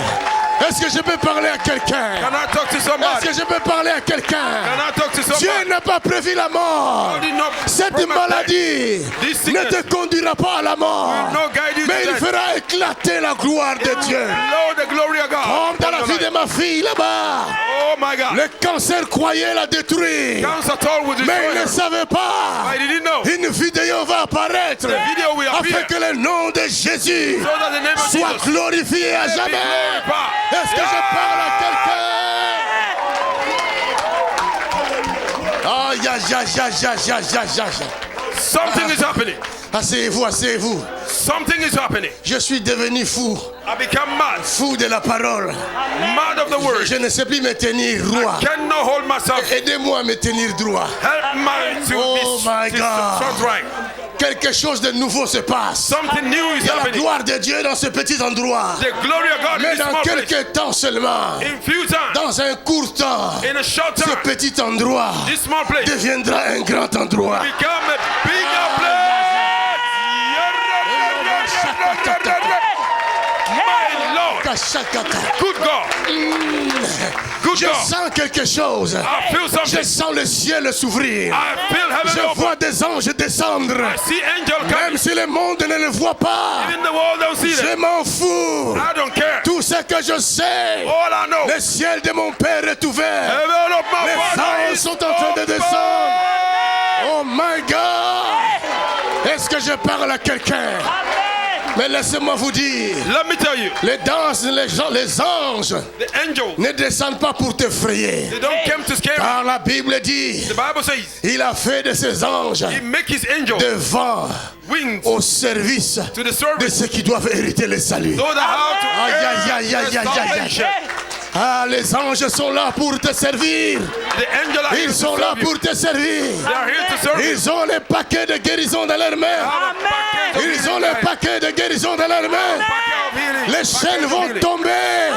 est-ce que je peux parler à quelqu'un? Can I talk to somebody? Est-ce que je peux parler à quelqu'un? Can I talk to Dieu somebody? n'a pas prévu la mort. God did not Cette promise maladie This ne sickness te conduira pas à la mort, will not guide you mais to il death. fera éclater la gloire de Dieu. Lord, the glory of God. Comme dans la upon vie your de life. ma fille là-bas, Oh my God. le cancer croyait la détruire, Cancer told would mais destroy il ne her. savait pas. I didn't know. Une vidéo va apparaître video will appear. afin que le nom de Jésus So that the name of soit Jesus glorifié à be jamais. glorified. Est-ce que je parle à quelqu'un? Aïe, aïe, aïe, aïe, aïe, aïe, aïe, aïe. Something is happening. Asseyez-vous, asseyez-vous. Something is happening. Je suis devenu fou, I become mad. fou de la parole. Mad of the word. Je ne sais plus me tenir droit. Cannot hold myself. Aidez-moi à me tenir droit. Help me to Oh my be God. so right. Quelque chose de nouveau se passe. Something new is Il y a la happening. gloire de Dieu dans ce petit endroit. The glory of God in Mais this dans small place. quelques temps seulement, In few time, dans un court temps, in a short ce time, petit endroit this small place deviendra un grand endroit. become a bigger place. My Lord, good God, good Je God. sens quelque chose. I feel Je something. sens le ciel s'ouvrir. I feel heaven Je open. vois des anges descendre. I see angel Même coming. si le monde ne le voit pas, Even the world don't see je them. m'en fous. I don't care. Tout ce que je sais, All I know, le ciel de mon Père est ouvert. heaven of my Les Father anges is sont en train de open. descendre. Oh my God! Est-ce que je parle à quelqu'un? Mais laissez-moi vous dire, Let me tell you, les anges the angels, ne descendent pas pour t'effrayer. they don't come to scare you. Car la Bible dit, The Bible says il a fait de ses anges He make His angels des vents wings au service to the de service. ceux qui doivent hériter le salut. Know that how to Aïe, aïe, aïe, earn aïe, the aïe, aïe, aïe. salvation. Ah, les anges sont là pour te servir. The angels are here Ils to sont là serve you. pour te servir. They are here to serve you. Ils ont les paquets de guérison dans leurs mains. Have a packet of Ils ont healing. les paquets de guérison dans leurs mains. Packet of healing. Les Packet chaînes of vont healing. tomber.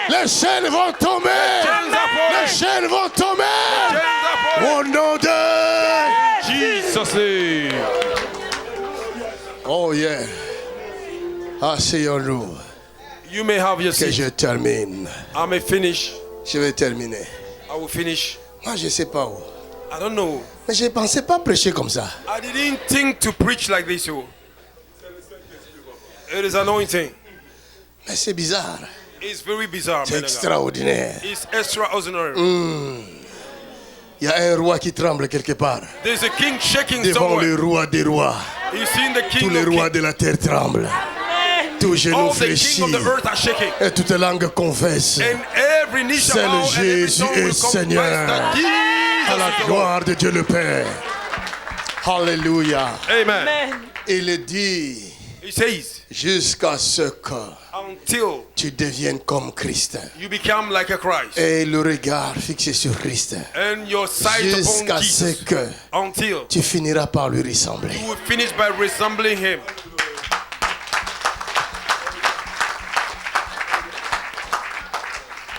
Les chaînes vont tomber. Chains are falling. Les chaînes vont tomber. Chains are falling. Au nom de... Jesus name. Oh yeah. Asseyons-nous. You may have your Que seat. je termine. I may finish. Je vais terminer. I will finish. Moi, je ne sais pas où. I don't know. Mais je ne pensais pas prêcher comme ça. I didn't think to preach like this. It is anointing. Mais c'est bizarre. It's very bizarre. C'est extraordinaire. It's extraordinary. Il y a un roi qui tremble quelque part. There's a king shaking Devant somewhere. le roi des rois. You've seen the king Tous les of rois kings. de la terre tremblent. Tout genou All the fléchit. king of the earth are shaking. Et toute langue confesse. And every knee shall Seul bow and every Jésus tongue est will confess Seigneur. that Jesus À la is the Lord. gloire de Dieu le Père. Alléluia. Amen. Il dit He says, jusqu'à ce que until tu deviennes comme Christ. you become like a Christ. Et le regard fixé sur Christ. And your sight Jusqu'à upon ce Jesus. que Until tu finiras par lui ressembler. you will finish by resembling him.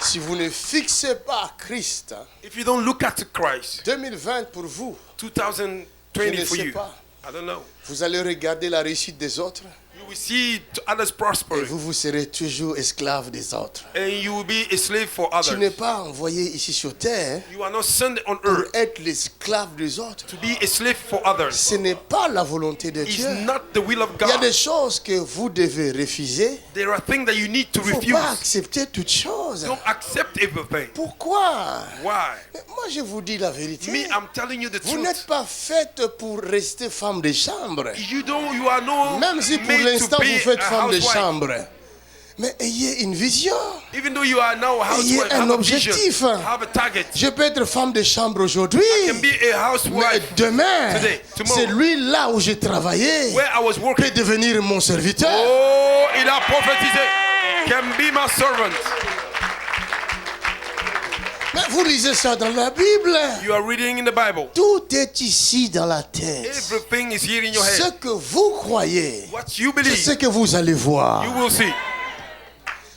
Si vous ne fixez pas Christ, If you don't look at Christ, 2020 pour vous, 2020 je ne for sais you, pas. I don't know. Vous allez regarder la réussite des autres You will see others et prospering, vous serez toujours esclave des autres. and you will be a slave for Tu n'es others. pas envoyé ici sur terre You are not sent on pour earth être l'esclave des autres. to be a slave for others. Ce n'est pas la volonté de It's Dieu. not the will of Il y a des God. choses que vous devez refuser. There are things that you need to Il ne faut refuse. pas accepter toutes choses. Don't accept everything. Pourquoi? Why? Mais moi, je vous dis la vérité. Me, I'm telling you the Vous truth. n'êtes pas faite pour rester femme de chambre. You are no Même si pour made l'instant to vous be faites a femme de housewife. chambre. Mais ayez une vision. Even though you are now a Ayez housewife, un have a vision, objectif. have a target. Je peux être femme de chambre aujourd'hui. Can be a Mais housewife demain, today, tomorrow. c'est lui là où j'ai travaillé Where I was peut working. devenir mon serviteur. Oh, il a prophétisé. Can be my servant. Mais vous lisez ça dans la Bible. You are reading in the Bible. Tout est ici dans la tête. Everything is here in your Ce head. que vous croyez, What you c'est believe, ce que vous allez voir. you will see.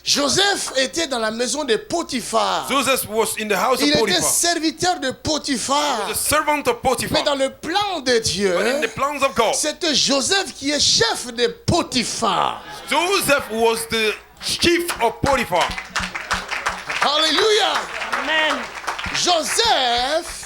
Joseph était dans la maison de Potiphar. Joseph was in the house Il of était Potiphar. serviteur de Potiphar. The servant of Mais Potiphar. dans le plan de Dieu, But in the plans of God, c'est Joseph qui est chef de Potiphar. Joseph was the chief of Potiphar. Alléluia. Amen. Joseph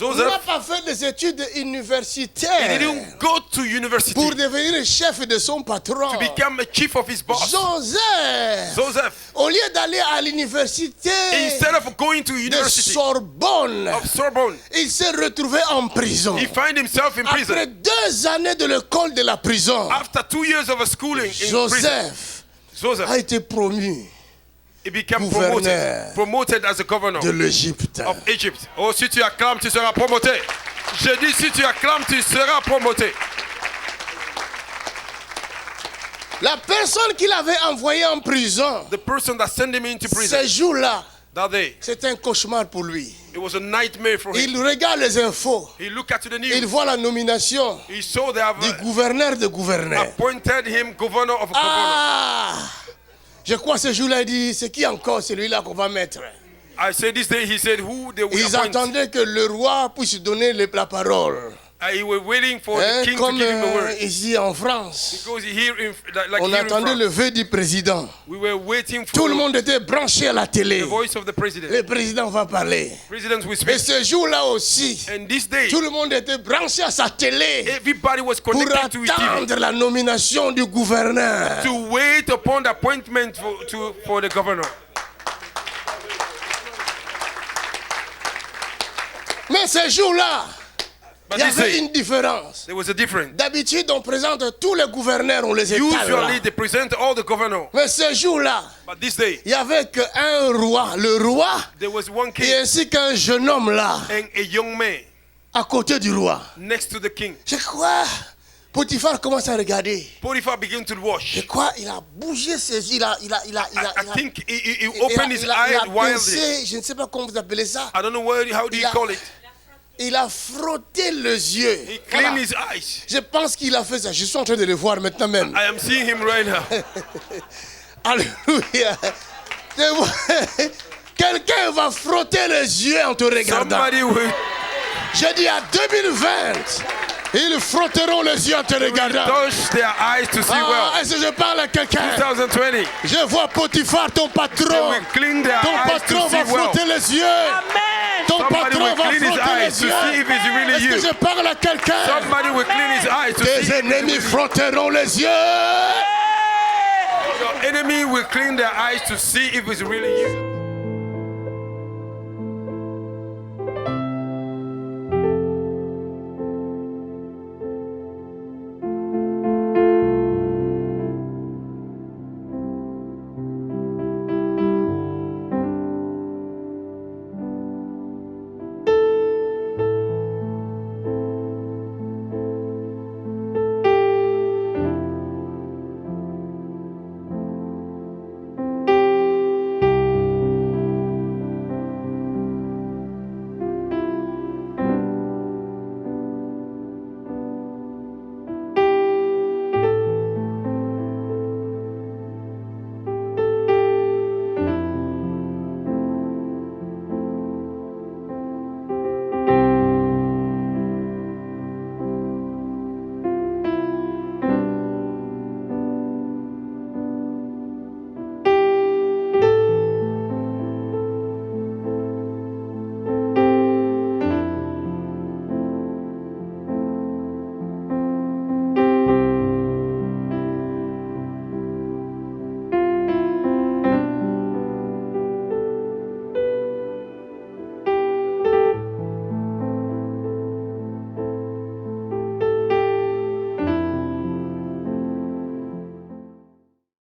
n'a Joseph, pas fait des études he universitaires didn't go to university pour devenir chef de son patron. to become a chief of his boss. Joseph, au lieu d'aller à l'université Instead of going to de university Sorbonne, of Sorbonne, il s'est retrouvé en prison. he found himself in Après prison. 2 années de l'école de la prison, After 2 years of schooling in prison, Joseph a été promu he became gouverneur promoted as a governor de l'Égypte. of Egypt. Oh, si tu acclames, tu seras promoté. Je dis, si tu acclames, tu seras promoté. La personne qui l'avait envoyé en prison, The person that sent him into prison ce jour-là, that day, c'est un cauchemar pour lui. it was a nightmare for him. Il regarde les infos. He looked at the Il news. voit la nomination He saw they have du gouverneur de gouverneurs. appointed him governor of a governor. Ah! Je crois ce jour-là, il dit, c'est qui encore celui-là qu'on va mettre? I said this day, he said, who they will Ils appoint. attendaient que le roi puisse donner la parole. He was waiting for Hein, the king comme to give him the word. ici en France. Because here in, like On here in attendait France, le vœu du président. we were waiting for Tout le monde était branché à la télé. the voice of the president. Le président va parler. President will Et speak. ce jour-là aussi, And this day, tout le monde était branché à sa télé everybody was pour connected to his TV attendre la nomination du gouverneur. to wait upon the appointment for the governor. Mais ce jour-là, But il y this avait day, une différence. there was a difference. D'habitude, on présente tous les gouverneurs, on les étale là. Usually, they present all the governor. Mais ce jour-là, But this day, il n'y avait qu'un roi, le roi, there was one et king ainsi qu'un jeune homme là, and a young man à côté du roi. next to the king. Je crois, Potiphar commence à regarder. Potiphar began to watch. Je crois, il a bougé ses yeux, I think he opened his eyes il a wildly. pincé, je ne sais pas comment vous appelez ça. I don't know how do you call it. Il a frotté les yeux. He Voilà. cleaned his eyes. Je pense qu'il a fait ça. Je suis en train de le voir maintenant même. I am seeing him right now. Alléluia. Quelqu'un va frotter les yeux en te regardant. Somebody will Je dis à 2020, ils frotteront les yeux en te regardant. touch their eyes to see well. Est-ce que je parle à quelqu'un? 2020, Je vois Potiphar, ton they patron. will clean their Ton eyes patron to va see well. frotter les yeux. Amen. Ton Somebody patron will va clean his frotter eyes les to see if it's really yeux. Est-ce que you. je parle à quelqu'un? Somebody will clean his eyes to see Tes if it's ennemis really you. frotteront les yeux. Your enemy will clean their eyes to see if it's really you.